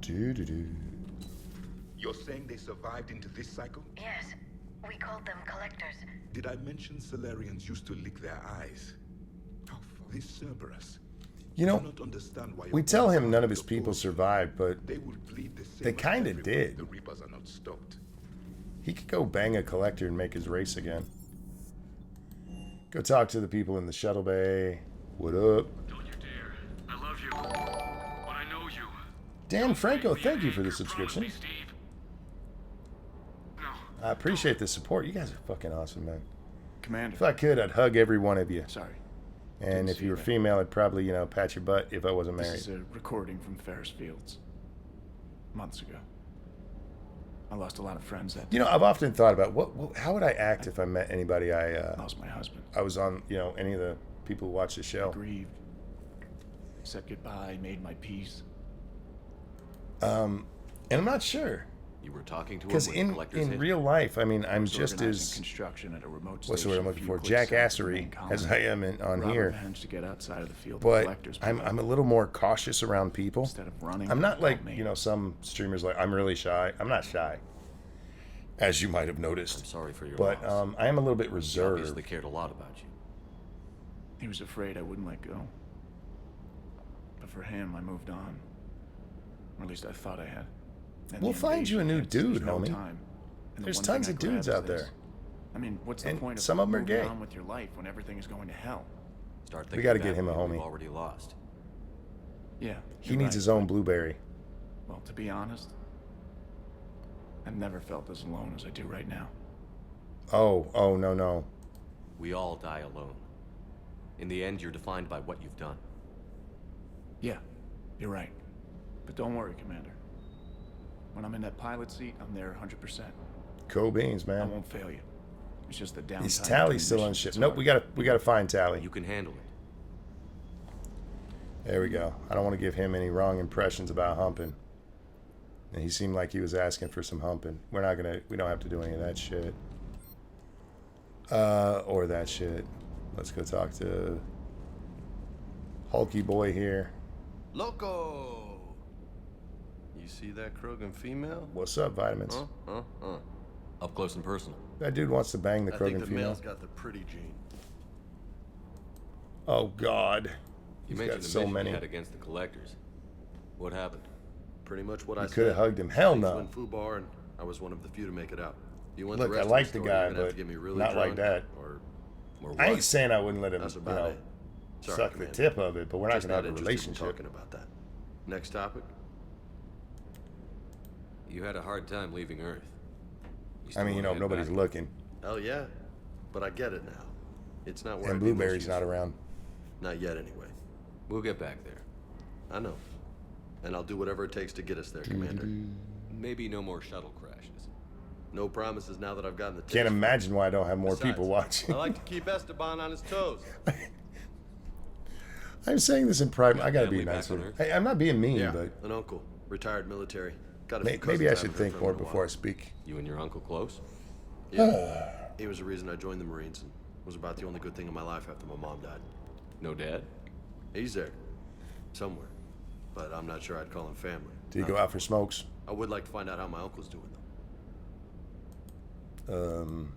Do-do-do. You're saying they survived into this cycle? Yes. We called them collectors. Did I mention Solarians used to lick their eyes? Oh, this Cerberus. You know, we tell him none of his people survived, but they kind of did. The Reapers are not stopped. He could go bang a collector and make his race again. Go talk to the people in the shuttle bay. What up? Don't you dare. I love you. But I know you. Dan Franco, thank you for the subscription. I appreciate the support. You guys are fucking awesome, man. Commander. If I could, I'd hug every one of you. Sorry. And if you were female, I'd probably, you know, pat your butt if I wasn't married. This is a recording from Ferris Fields. Months ago. I lost a lot of friends that You know, I've often thought about how would I act if I met anybody lost my husband. I was on, you know, any of the people who watch the show. I grieved. Said goodbye, made my peace. And I'm not sure. You were talking to him because when the collectors in hit? real life, I mean, I'm just as construction at a remote what's the word I'm looking for? Jackassery as I am on Robert here. managed to get outside of the field But I'm a little more cautious around people. Instead of running, I'm not like, me. you know, some streamers like I'm really shy. I'm not shy, as you might have noticed. I'm sorry for your But loss. I am a little bit He reserved. obviously cared a lot about you. He was afraid I wouldn't let go. But for him, I moved on. Or at least I thought I had. And We'll the find you a new invasion hits, dude, there's no homie. time. And the There's one tons thing of I grab dudes is out this. there. I mean, what's the And point of some of 'em are moving gay. on with your life when everything is going to hell? Start We thinking gotta back get him a when we've homie. already lost. Yeah. He you're needs right. his own blueberry. Well, to be honest, I've never felt as alone as I do right now. Oh, no. We all die alone. In the end, you're defined by what you've done. Yeah, you're right. But don't worry, Commander. When I'm in that pilot seat, I'm there 100%. Cool beans, I man. won't fail you. It's just the downtime. Is Tally still on ship? Nope, we gotta find Tally. You can handle it. There we go. I don't want to give him any wrong impressions about humping. And he seemed like he was asking for some humping. We don't have to do any of that shit. Or that shit. Let's go talk to Hulky boy here. Loco! You see that Krogan female? What's up, Vitamins? Up close and personal. That dude wants to bang the I think Krogan the female. male's got the pretty gene. Oh God. You He's mentioned got the so mission many. you had against the collectors. What happened? Pretty much what I You said. could have hugged him. Hell Things no. went foobar, and I was one of the few to make it out. You want Look, the I rest like of the the story, guy, you're gonna have but to get me really not like drunk, that. Or I ain't what? saying I wouldn't let him, That's you about know, it. Sorry, suck Commander. the tip of it, but we're not Just gonna have a interested in relationship. talking about that. Next topic. You had a hard time leaving Earth. I mean, you know, head nobody's back. looking. Hell yeah, but I get it now. It's not where And I'd be most Blueberry's not useful. around. Not yet, anyway. We'll get back there. I know, and I'll do whatever it takes to get us there, Commander. Maybe no more shuttle crashes. No promises now that I've gotten the. Can't taste. imagine why I don't have more Besides, people watching. I like to keep Esteban on his toes. I'm saying this in private. I gotta family be back nice on with Earth? Hey, I'm not being mean, Yeah, but an uncle, retired military. Got a few maybe I cousins should haven't heard think from more in a before I while. speak. You and your uncle close? Yeah. He was the reason I joined the Marines and was about the only good thing in my life after my mom died. No dad? He's there. somewhere. But I'm not sure I'd call him family. Did he go out for smokes? I would like to find out how my uncle's doing,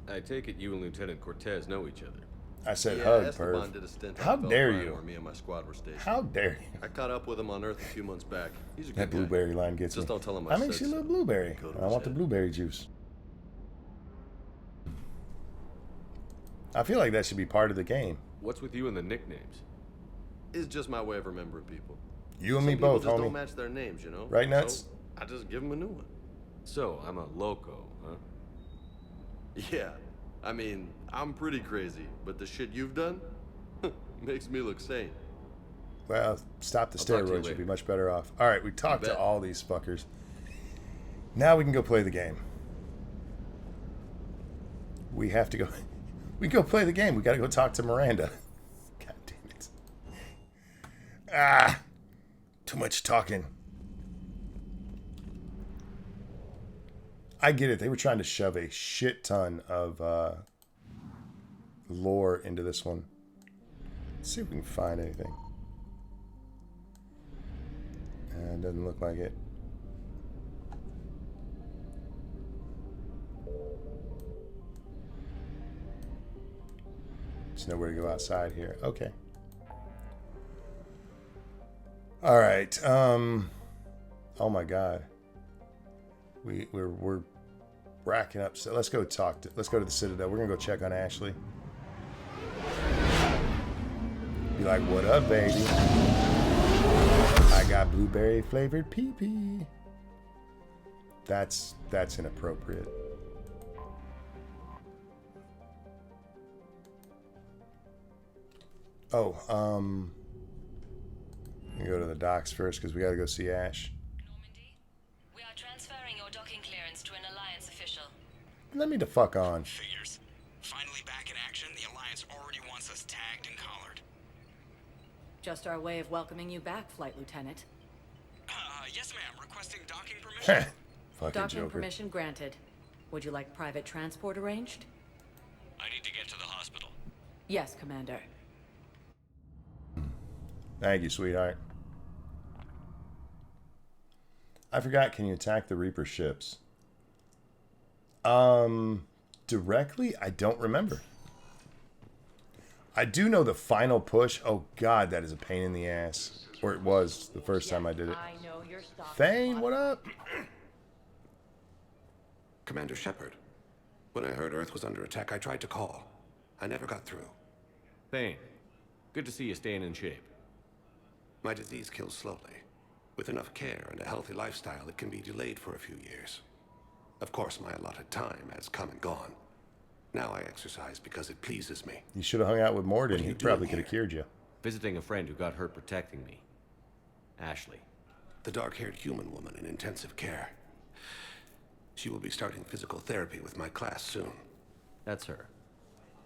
I take it you and Lieutenant Cortez know each other. I said yeah, hug, Esteban perv. did a stint How on dare Belgrade you? Where me and my squad were stationed. How dare you? I caught up with him on Earth a few months back. He's a good That guy. blueberry line gets Just me. don't tell him I I make said you a little so. blueberry. Go to I his want the head. blueberry juice. I feel like that should be part of the game. What's with you and the nicknames? It's just my way of remembering people. You and Some me people both, just homie. don't match their names, you know? Right, Nuts? So I just give them a new one. So, I'm a loco, huh? Yeah. I mean, I'm pretty crazy, but the shit you've done makes me look sane. Well, stop the I'll talk to you steroids. You'll later. be much better off. All right, we talked to bet. all these fuckers. Now we can go play the game. We have to go. We go play the game. We got to go talk to Miranda. God damn it. Ah, too much talking. I get it. They were trying to shove a shit ton of lore into this one. Let's see if we can find anything. Doesn't look like it. There's nowhere to go outside here. Okay. All right. Oh my God. We're racking up. So let's go talk to. Let's go to the Citadel. We're gonna go check on Ashley. Be like, what up, baby? I got blueberry flavored pee-pee. That's inappropriate. Oh, we go to the docks first because we gotta go see Ash. We are transferring your docking clearance to an Alliance official. Let me the fuck on. Figures. Finally back in action, the Alliance already wants us tagged and collared. Just our way of welcoming you back, Flight Lieutenant. Yes ma'am, requesting docking permission. Fucking Docking Joker. permission granted. Would you like private transport arranged? I need to get to the hospital. Yes, Commander. Thank you, sweetheart. I forgot, can you attack the Reaper ships? Directly? I don't remember. I do know the final push. Oh God, that is a pain in the ass. Or it was the first time I did it. Thane, what up? Commander Shepard, when I heard Earth was under attack, I tried to call. I never got through. Thane, good to see you staying in shape. My disease kills slowly. With enough care and a healthy lifestyle, it can be delayed for a few years. Of course, my allotted time has come and gone. Now I exercise because it pleases me. You should have hung out with Morden. What are He you probably doing could have cured you. Visiting a friend who got hurt protecting me. Ashley. The dark-haired human woman in intensive care. She will be starting physical therapy with my class soon. That's her.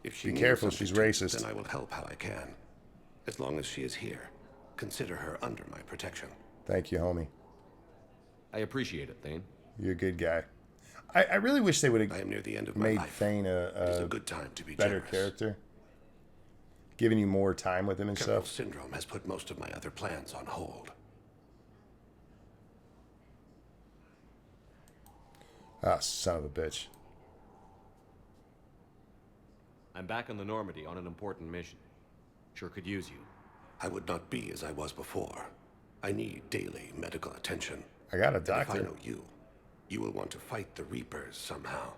If she Be needs careful, something she's to- racist. Then I will help how I can. As long as she is here, consider her under my protection. Thank you, homie. I appreciate it, Thane. You're a good guy. I really wish they would have I am near the end of my made life. Thane It is a a good time to be better generous. character. Giving you more time with him and Carpal stuff. syndrome has put most of my other plans on hold. Ah, son of a bitch. I'm back on the Normandy on an important mission. Sure could use you. I would not be as I was before. I need daily medical attention. I got a And if I doctor. know you, you will want to fight the Reapers somehow.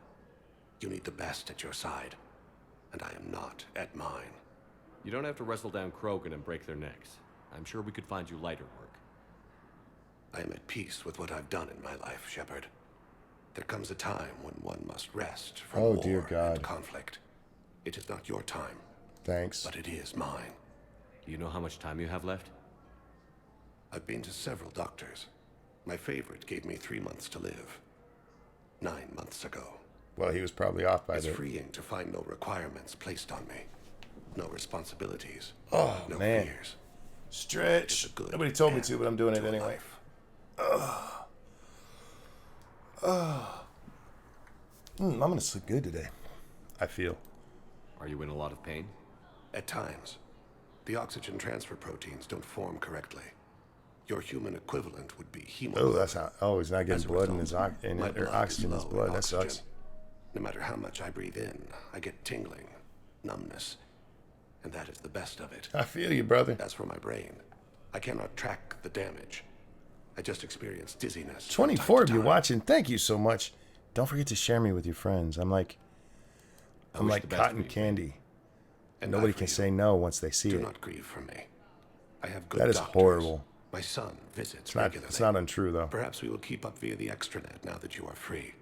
You need the best at your side, and I am not at mine. You don't have to wrestle down Krogan and break their necks. I'm sure we could find you lighter work. I am at peace with what I've done in my life, Shepard. There comes a time when one must rest from Oh, war dear God. and conflict. It is not your time, Thanks. but it is mine. Do you know how much time you have left? I've been to several doctors. My favorite gave me 3 months to live. 9 months ago. Well, he was probably off by It's the... freeing to find no requirements placed on me. No responsibilities. Oh, no man. fears. Stretch. Nobody told me to, but I'm doing it anyway. I'm going to sleep good today. I feel. Are you in a lot of pain? At times. The oxygen transfer proteins don't form correctly. Your human equivalent would be hemoglobin. Oh, that's how. Oh, he's not getting As a blood in result, his my blood oxygen in is his low blood. in That oxygen. sucks. No matter how much I breathe in, I get tingling, numbness, and that is the best of it. I feel you, brother. As for my brain, I cannot track the damage. I just experience dizziness. from 24 time of to you time. watching. Thank you so much. Don't forget to share me with your friends. I'm like wish the best cotton for you. candy. And Nobody I for can you. say no once they see Do it. not grieve for me. I have good That is doctors. horrible. My son visits It's not. regularly. It's not untrue though. Perhaps we will keep up via the extranet now that you are free.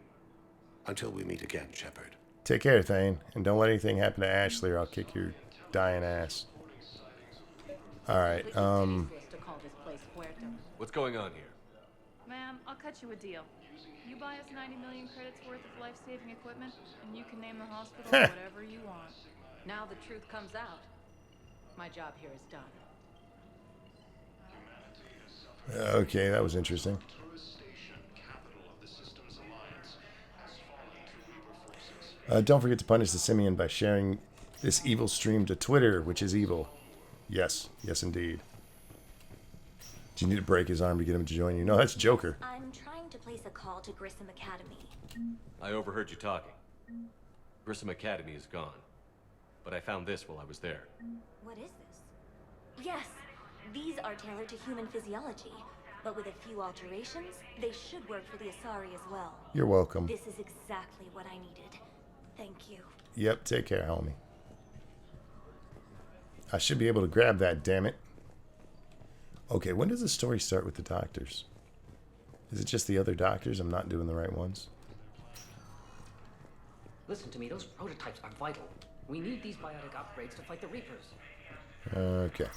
Until we meet again, Shepard. Take care, Thane, and don't let anything happen to Ashley, or I'll kick your dying ass. All right. What's going on here? Ma'am, I'll cut you a deal. You buy us 90 million credits worth of life-saving equipment, and you can name the hospital whatever you want. Now the truth comes out. My job here is done. Okay, that was interesting. Don't forget to punish the simian by sharing this evil stream to Twitter, which is evil. Yes, yes, indeed. Do you need to break his arm to get him to join you? No, that's Joker. I'm trying to place a call to Grissom Academy. I overheard you talking. Grissom Academy is gone. But I found this while I was there. What is this? Yes, these are tailored to human physiology, but with a few alterations, they should work for the Asari as well. You're welcome. This is exactly what I needed. Thank you. Yep, take care, homie. I should be able to grab that, damn it. Okay, when does the story start with the doctors? Is it just the other doctors? I'm not doing the right ones. Listen to me, those prototypes are vital. We need these biotic upgrades to fight the Reapers. Okay.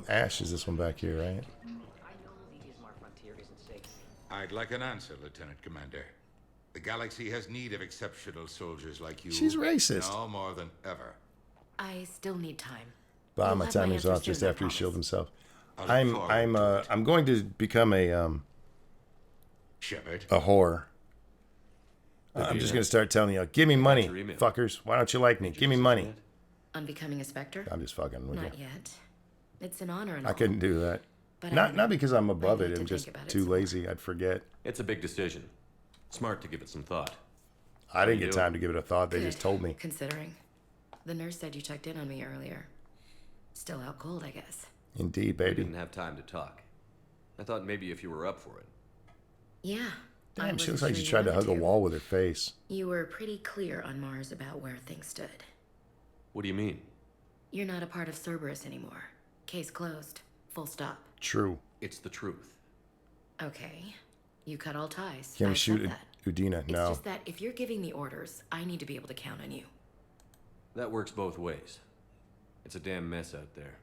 Ash is this one back here, right? I'd like an answer, Lieutenant Commander. The galaxy has need of exceptional soldiers like you. She's racist. Now more than ever. I still need time. Bah, You'll my have my time is answer off just soon, I after he promise. shielded himself. I look forward I'm going to become Shepard. a whore. I'm just going to start telling you, give me money, fuckers. Why don't you like me? Give me money. On becoming a Spectre? I'm just fucking with Not you. yet. It's an honor and I all. couldn't do that. But Not because I'm above I it. need to I'm think just about it too some more. lazy. I'd forget. It's a big decision. Smart to give it some thought. I didn't you get doing? time to give it a thought. They Good, just told me. Considering. The nurse said you checked in on me earlier. Still out cold, I guess. Indeed, We baby. didn't have time to talk. I thought maybe if you were up for it. Yeah. I Damn, she wasn't looks like sure she you tried to wanted hug a wall with her face. You were pretty clear on Mars about where things stood. What do you mean? You're not a part of Cerberus anymore. Case closed. Full stop. True. It's the truth. Okay. You cut all ties. Can I we shoot said that. Udina? It's No. just that if you're giving me orders, I need to be able to count on you. That works both ways. It's a damn mess out there.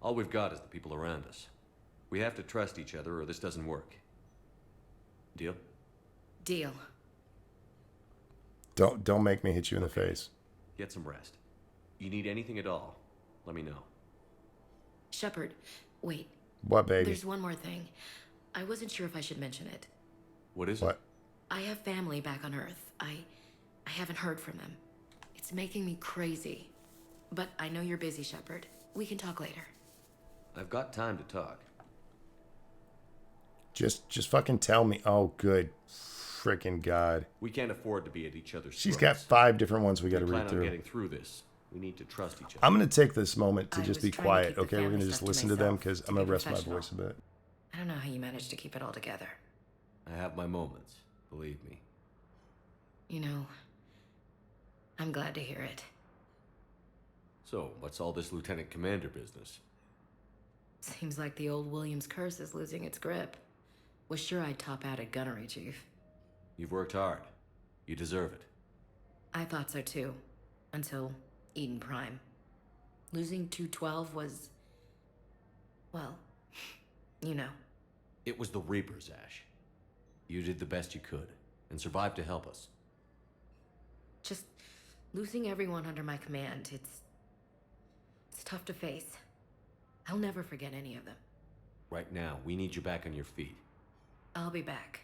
All we've got is the people around us. We have to trust each other or this doesn't work. Deal? Deal. Don't make me hit you in the face. Get some rest. You need anything at all, let me know. Shepard, wait. What, baby? There's one more thing. I wasn't sure if I should mention it. What is What? I have family back on Earth. I haven't heard from them. It's making me crazy. But I know you're busy, Shepard. We can talk later. I've got time to talk. Just fucking tell me. Oh, good. Frickin' God. We can't afford to be at each other's She's throats. got 5 different ones we If got to we plan read on through. getting through this. We need to trust each other. I'm going to take this moment to I just was be trying to quiet, keep the okay? We're going family to just stuff to listen to them myself, because to I'm be going to rest my professional. voice a bit. I don't know how you managed to keep it all together. I have my moments, believe me. You know, I'm glad to hear it. So, what's all this Lieutenant Commander business? Seems like the old Williams curse is losing its grip. Was sure I'd top out at gunnery, Chief. You've worked hard. You deserve it. I thought so too. Until Eden Prime. Losing 212 was... well, you know. It was the Reapers, Ash. You did the best you could, and survived to help us. Just losing everyone under my command, it's tough to face. I'll never forget any of them. Right now, we need you back on your feet. I'll be back.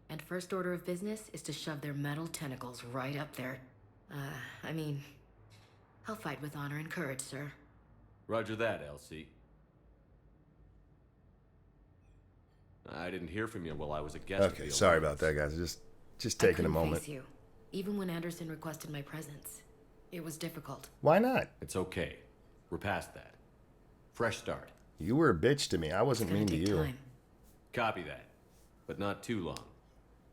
And first order of business is to shove their metal tentacles right up there. I mean, I'll fight with honor and courage, sir. Roger that, Elsie. I didn't hear from you while I was a guest. Okay, sorry about that, guys. Just taking a moment. Face you, even when Anderson requested my presence. It was difficult. Why not? It's okay. We're past that. Fresh start. You were a bitch to me. I wasn't mean to you. Time. Copy that. But not too long.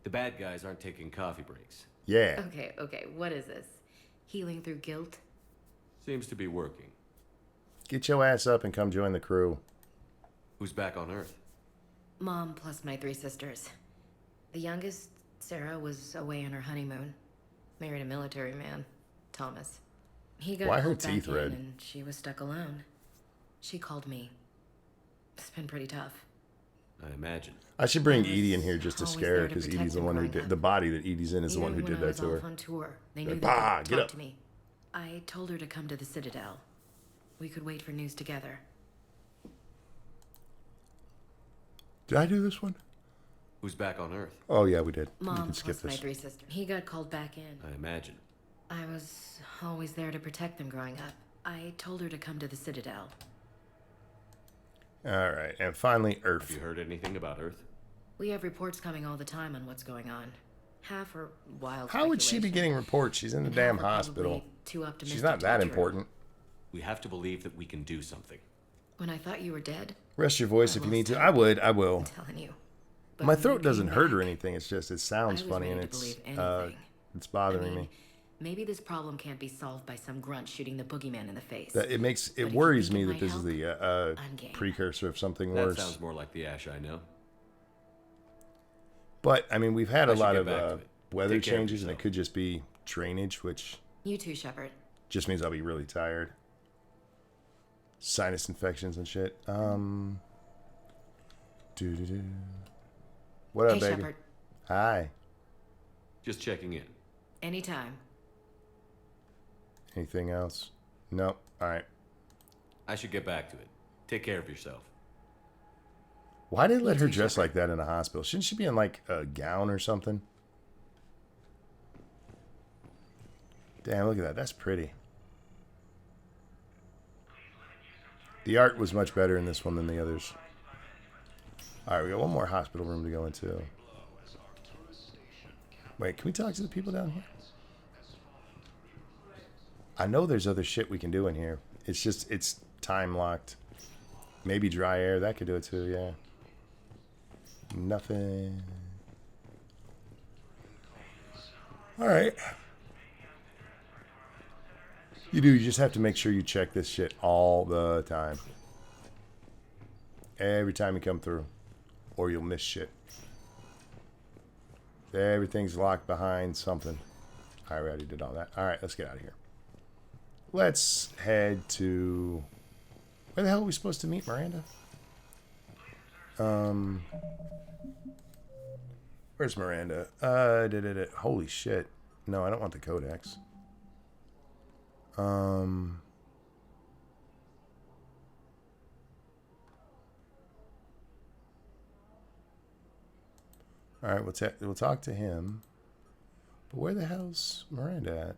The bad guys aren't taking coffee breaks. Yeah. Okay, what is this? Healing through guilt? Seems to be working. Get your ass up and come join the crew. Who's back on Earth? Mom plus my 3 sisters. The youngest, Sarah, was away on her honeymoon. Married a military man, Thomas. He got Why her called back teeth in red? and she was stuck alone. She called me. It's been pretty tough. I imagine. I should bring Edie in here just to always scare her there to because protect Edie's the him one who growing did up. the body that Edie's in is the one who Even did when I that was to off her. on tour, they Like, knew bah, they could get talk up. to me. I told her to come to the Citadel. We could wait for news together. Did I do this one? Who's back on Earth? Oh yeah, we did. We Mom can skip plus my this. 3 sisters. He got called back in. I imagine. I was always there to protect them growing up. I told her to come to the Citadel. All right, and finally Earth. Have you heard anything about Earth? We have reports coming all the time on what's going on. Half are wild. How would she be speculation, getting reports? She's in the and damn half are hospital. probably too optimistic She's not to that be true. important. We have to believe that we can do something. When I thought you were dead, Rest your voice if you need to. I will. I'm telling you. But My when you throat doesn't came hurt or back, anything. It's just it sounds I was funny and ready to it's believe anything. it's bothering I mean, me. Maybe this problem can't be solved by some grunt shooting the boogeyman in the face. That it makes But it if you worries think me it that might this is help, the I'm game. precursor of something That worse. sounds more like the Ash I know. But I mean, we've had I a should lot get of back to it. weather Take care of changes, and it yourself. could just be drainage, which You too, Shepard. just means I'll be really tired. Sinus infections and shit. Doo-doo-doo. What up, Hey, baby? Shepard. Hi. Just checking in. Anytime. Anything else? Nope. All right. I should get back to it. Take care of yourself. Why did they let her dress like that in a hospital? Shouldn't she be in like a gown or something? Damn, look at that. That's pretty. The art was much better in this one than the others. All right, we got one more hospital room to go into. Wait, can we talk to the people down here? I know there's other shit we can do in here. It's just, it's time locked. Maybe dry air. That could do it too, yeah. Nothing. All right. You just have to make sure you check this shit all the time. Every time you come through. Or you'll miss shit. Everything's locked behind something. I already did all that. All right, let's get out of here. Let's head to... Where the hell are we supposed to meet Miranda? Where's Miranda? Holy shit. No, I don't want the codex. All right, we'll talk to him. But where the hell's Miranda at?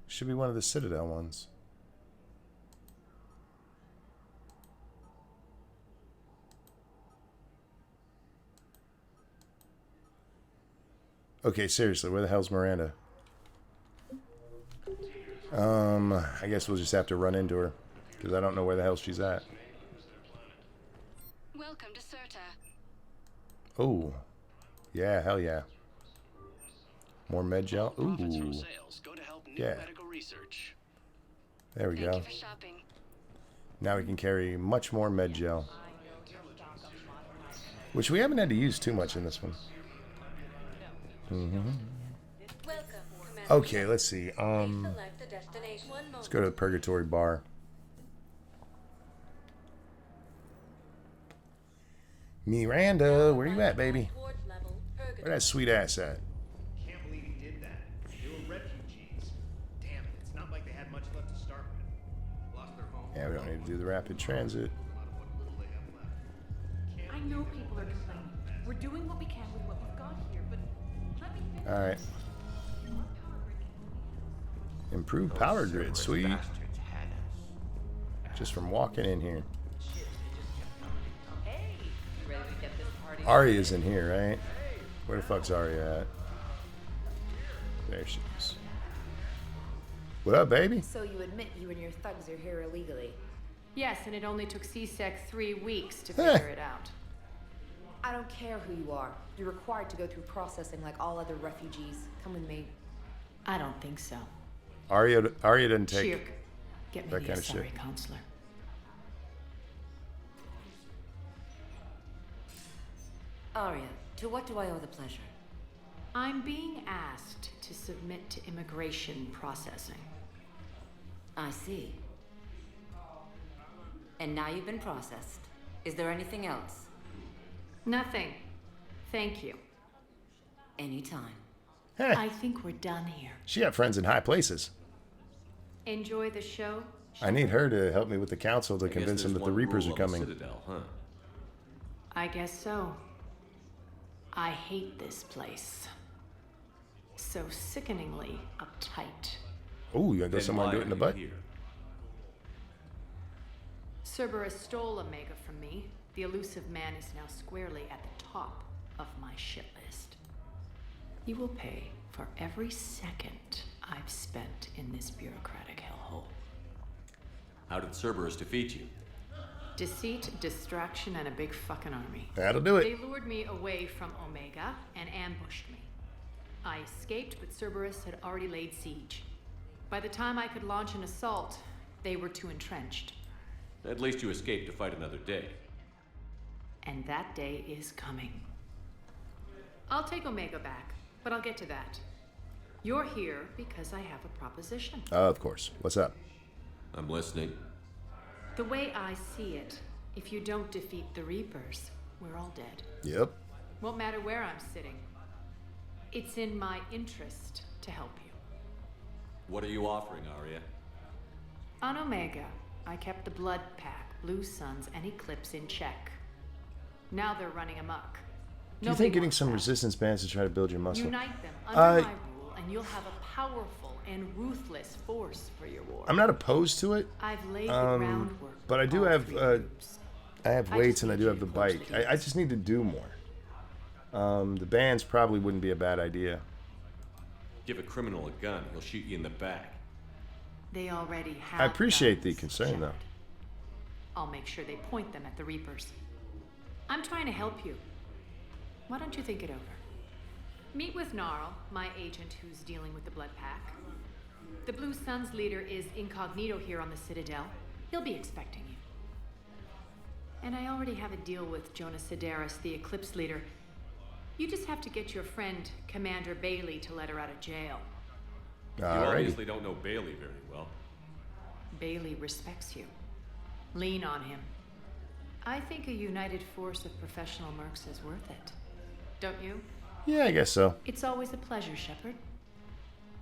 Should be one of the Citadel ones. Okay, seriously, where the hell's Miranda? I guess we'll just have to run into her because I don't know where the hell she's at. Welcome to Serta. Oh, yeah, hell yeah. More med gel. Ooh, yeah. There we go. Thank you for shopping. Now we can carry much more med gel, which we haven't had to use too much in this one. Okay, let's see. Let's go to the Purgatory Bar. Miranda, where you at, baby? Where that sweet ass at? Can't believe he did that. They were refugees. Damn it, it's not like they had much left to start with. Lost their home. Yeah, we don't need to do the rapid transit. I know people are complaining. We're doing what we can with what we've got here, but let me finish. All right. Improved power grid, sweet. Just from walking in here. Arya's in here, right? Where the fuck's Arya at? There she is. What up, baby? So you admit you and your thugs are here illegally? Yes, and it only took CSEC 3 weeks to figure it out. I don't care who you are. You're required to go through processing like all other refugees. Come with me. I don't think so. Arya doesn't take Shirk, get me that the kind of shit. Asari counselor. Arya, to what do I owe the pleasure? I'm being asked to submit to immigration processing. I see. And now you've been processed. Is there anything else? Nothing. Thank you. Anytime. Heh. I think we're done here. She got friends in high places. Enjoy the show? I need her to help me with the council to convince them that the Reapers are coming. Citadel, huh? I guess so. I hate this place. So sickeningly uptight. Oh, you gonna go somewhere and do it in the butt? Cerberus stole Omega from me. The elusive man is now squarely at the top of my shit list. You will pay for every second I've spent in this bureaucratic hellhole. How did Cerberus defeat you? Deceit, distraction, and a big fucking army. That'll do it. They lured me away from Omega and ambushed me. I escaped, but Cerberus had already laid siege. By the time I could launch an assault, they were too entrenched. At least you escaped to fight another day. And that day is coming. I'll take Omega back, but I'll get to that. You're here because I have a proposition. Of course. What's up? I'm listening. The way I see it, if you don't defeat the Reapers, we're all dead. Yep. Won't matter where I'm sitting. It's in my interest to help you. What are you offering, Arya? On Omega, I kept the Blood Pack, Blue Suns, and Eclipse in check. Now they're running amok. Do you think getting some resistance bands to try to build your muscle? Unite them under my rule, and you'll have a powerful and ruthless force for your war. I'm not opposed to it. I've laid the groundwork. But I do have I have weights and I do have the bike. I just need to do more. The bands probably wouldn't be a bad idea. Give a criminal a gun, he'll shoot you in the back. They already have. I appreciate guns, the concern, though. I'll make sure they point them at the Reapers. I'm trying to help you. Why don't you think it over? Meet with Gnarl, my agent who's dealing with the Blood Pack. The Blue Suns leader is incognito here on the Citadel. He'll be expecting you. And I already have a deal with Jonas Sedaris, the Eclipse leader. You just have to get your friend, Commander Bailey, to let her out of jail. You obviously don't know Bailey very well. Bailey respects you. Lean on him. I think a united force of professional mercs is worth it. Don't you? Yeah, I guess so. It's always a pleasure, Shepard.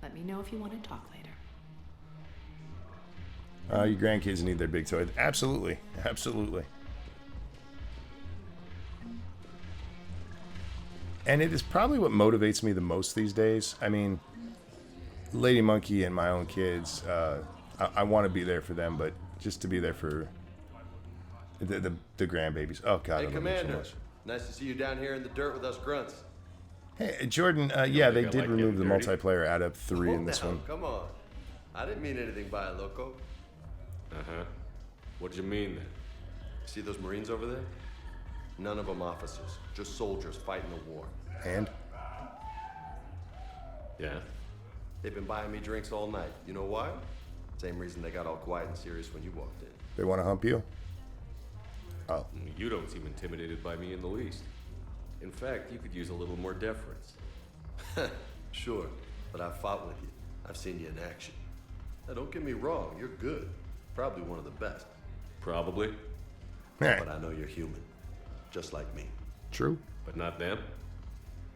Let me know if you want to talk later. Your grandkids need their big toy. Absolutely. Absolutely. And it is probably what motivates me the most these days. I mean, Lady Monkey and my own kids, I want to be there for them, but just to be there for the grandbabies. Oh, God, Hey, I love them so Commander. much. Nice to see you down here in the dirt with us grunts. Hey, Jordan, yeah, they think I did like remove the getting dirty? multiplayer add-up 3 in Hold this down, one. Come on. I didn't mean anything by it, loco. Uh-huh. What'd you mean then? See those Marines over there? None of them officers, just soldiers fighting the war. And? Yeah? They've been buying me drinks all night. You know why? Same reason they got all quiet and serious when you walked in. They want to hump you? Oh. You don't seem intimidated by me in the least. In fact, you could use a little more deference. Sure, but I've fought with you. I've seen you in action. Now, don't get me wrong, you're good. Probably one of the best. Probably. But I know you're human. Just like me. True. But not them?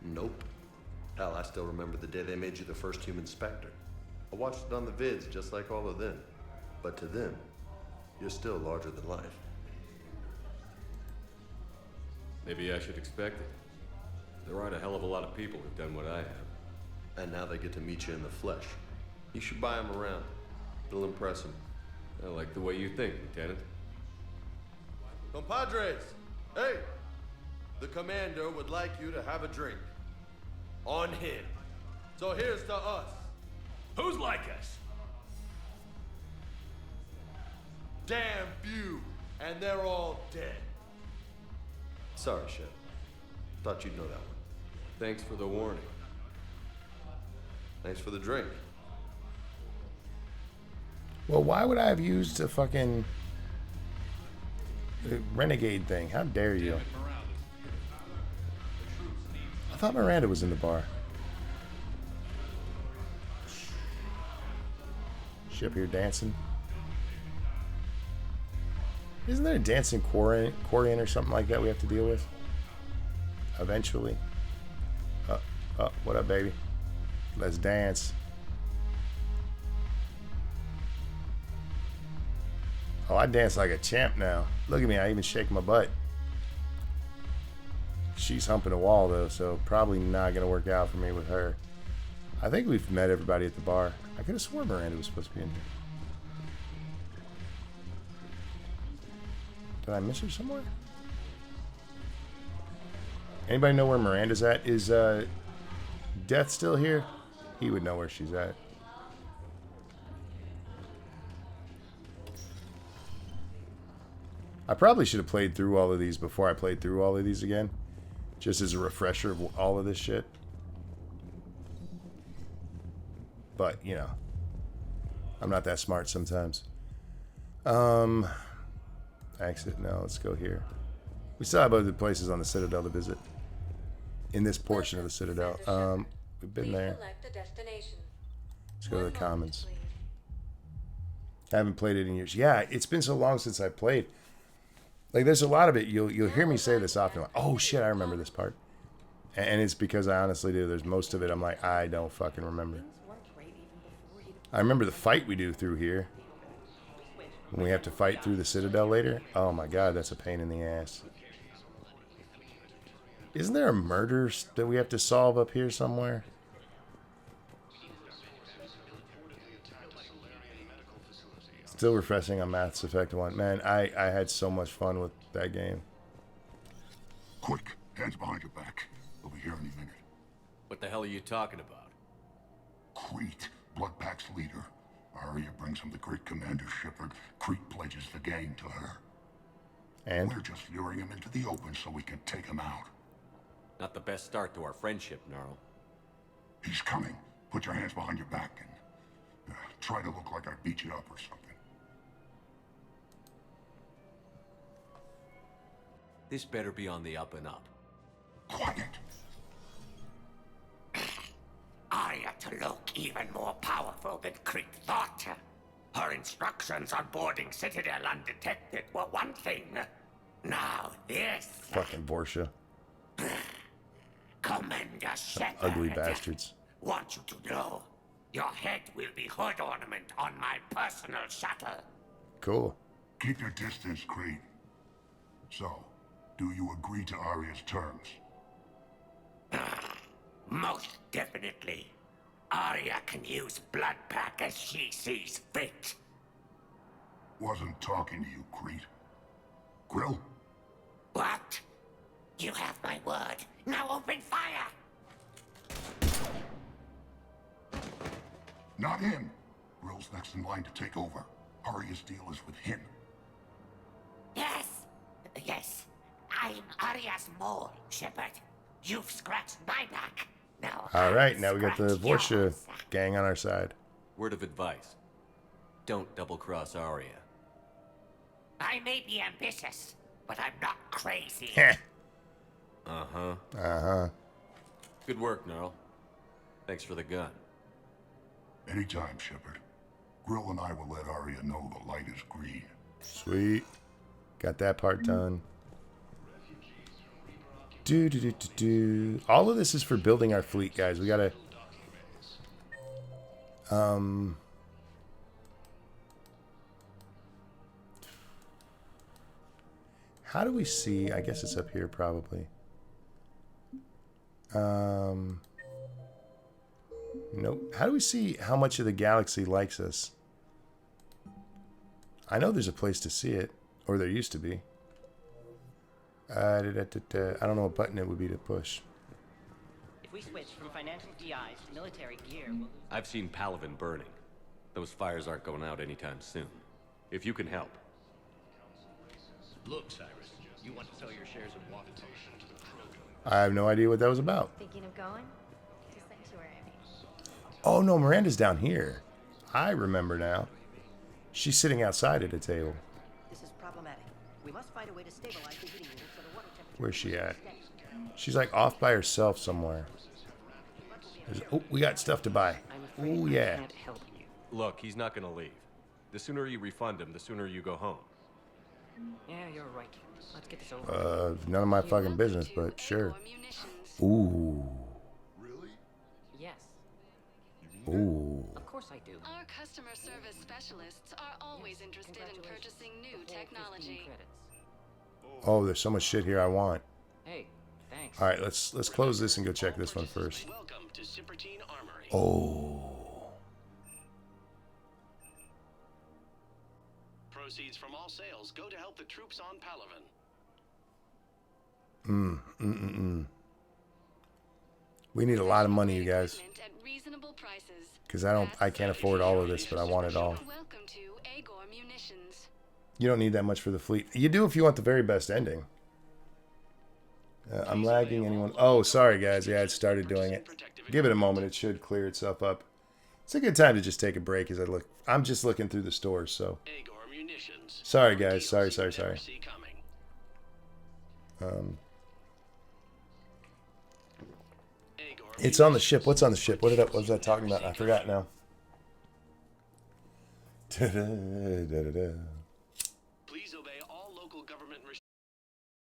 Nope. Hell, I still remember the day they made you the first human Spectre. I watched it on the vids, just like all of them. But to them, you're still larger than life. Maybe I should expect it. There aren't a hell of a lot of people who've done what I have. And now they get to meet you in the flesh. You should buy them around. It'll impress them. I like the way you think, Lieutenant. Compadres! Hey! The commander would like you to have a drink. On him. So here's to us. Who's like us? Damn few, and they're all dead. Sorry, Shep. Thought you'd know that one. Thanks for the warning. Thanks for the drink. Well, why would I have used a fucking renegade thing? How dare you? I thought Miranda was in the bar. She up here dancing. Isn't there a dancing Quarian or something like that we have to deal with? Eventually. Oh, what up, baby? Let's dance. Oh, I dance like a champ now. Look at me, I even shake my butt. She's humping a wall, though, so probably not going to work out for me with her. I think we've met everybody at the bar. I could have sworn Miranda was supposed to be in here. Did I miss her somewhere? Anybody know where Miranda's at? Is Death still here? He would know where she's at. I probably should have played through all of these before I played through all of these again. Just as a refresher of all of this shit. But, you know. I'm not that smart sometimes. Exit. No, let's go here. We still have other places on the Citadel to visit. In this portion of the Citadel. We've been there. Let's go to the Commons. I haven't played it in years. Yeah, it's been so long since I played. Like, there's a lot of it. You'll hear me say this often. Like, oh, shit, I remember this part. And it's because I honestly do. There's most of it I'm like, I don't fucking remember. I remember the fight we do through here. When we have to fight through the Citadel later. Oh, my God, that's a pain in the ass. Isn't there a murder that we have to solve up here somewhere? Still refreshing on Mass Effect 1. Man, I had so much fun with that game. Quick, hands behind your back. We'll be here any minute. What the hell are you talking about? Crete, Bloodpack's leader. Arya brings him the great Commander Shepard. Crete pledges the gang to her. And? We're just luring him into the open so we can take him out. Not the best start to our friendship, Gnarl. He's coming. Put your hands behind your back and try to look like I beat you up or something. This better be on the up and up. Quiet. Arya to look even more powerful than Crete thought. Her instructions on boarding Citadel undetected were one thing. Now this. Fucking Borsha. Commander Shepard. Ugly bastards. Want you to know, your head will be hood ornament on my personal shuttle. Cool. Keep your distance, Crete. So, do you agree to Arya's terms? Most definitely. Arya can use Bloodpack as she sees fit. Wasn't talking to you, Crete. Grill? What? You have my word. Now open fire! Not him. Grill's next in line to take over. Arya's deal is with him. Yes. Yes. I'm Arya's mole, Shepard. You've scratched my back. Now Alright, now we got the Borsha gang on our side. Word of advice. Don't double-cross Arya. I may be ambitious, but I'm not crazy. Uh-huh. Uh-huh. Good work, Gnarl. Thanks for the gun. Anytime, Shepard. Grill and I will let Arya know the light is green. Sweet. Got that part done. Do. All of this is for building our fleet, guys. We gotta... How do we see? I guess it's up here, probably. Nope. How do we see how much of the galaxy likes us? I know there's a place to see it. Or there used to be. I don't know what button it would be to push. If we switch from financial DIs to military gear, I've seen Palaven burning. Those fires aren't going out anytime soon. If you can help. Look, Cyrus, you want to sell your shares in Waterton. I have no idea what that was about. Thinking of going? To Sanctuary. Oh no, Miranda's down here. I remember now. She's sitting outside at a table. This is problematic. We must find a way to stabilize the heating unit so the water temperature. Where's she at? She's like off by herself somewhere. Oh, we got stuff to buy. Oh yeah. Look, he's not gonna leave. The sooner you refund him, the sooner you go home. Yeah, you're right. Let's get this over. None of my fucking business, but sure. Ooh. Yes. Ooh. Of course I do. Our customer service specialists are always interested in purchasing new technology. Oh, there's so much shit here I want. Hey, thanks. All right, let's close this and go check this one first. Welcome to Cippertine Armory. Oh. Proceeds from all sales go to help the troops on Palaven. We need a lot of money, you guys. Because I can't afford all of this, but I want it all. You don't need that much for the fleet. You do if you want the very best ending. I'm lagging. Anyone? Oh, sorry, guys. Yeah, it started doing it. Give it a moment. It should clear itself up. It's a good time to just take a break as I look. I'm just looking through the stores, so. Sorry, guys. Sorry. It's on the ship. What's on the ship? What was I talking about? I forgot now.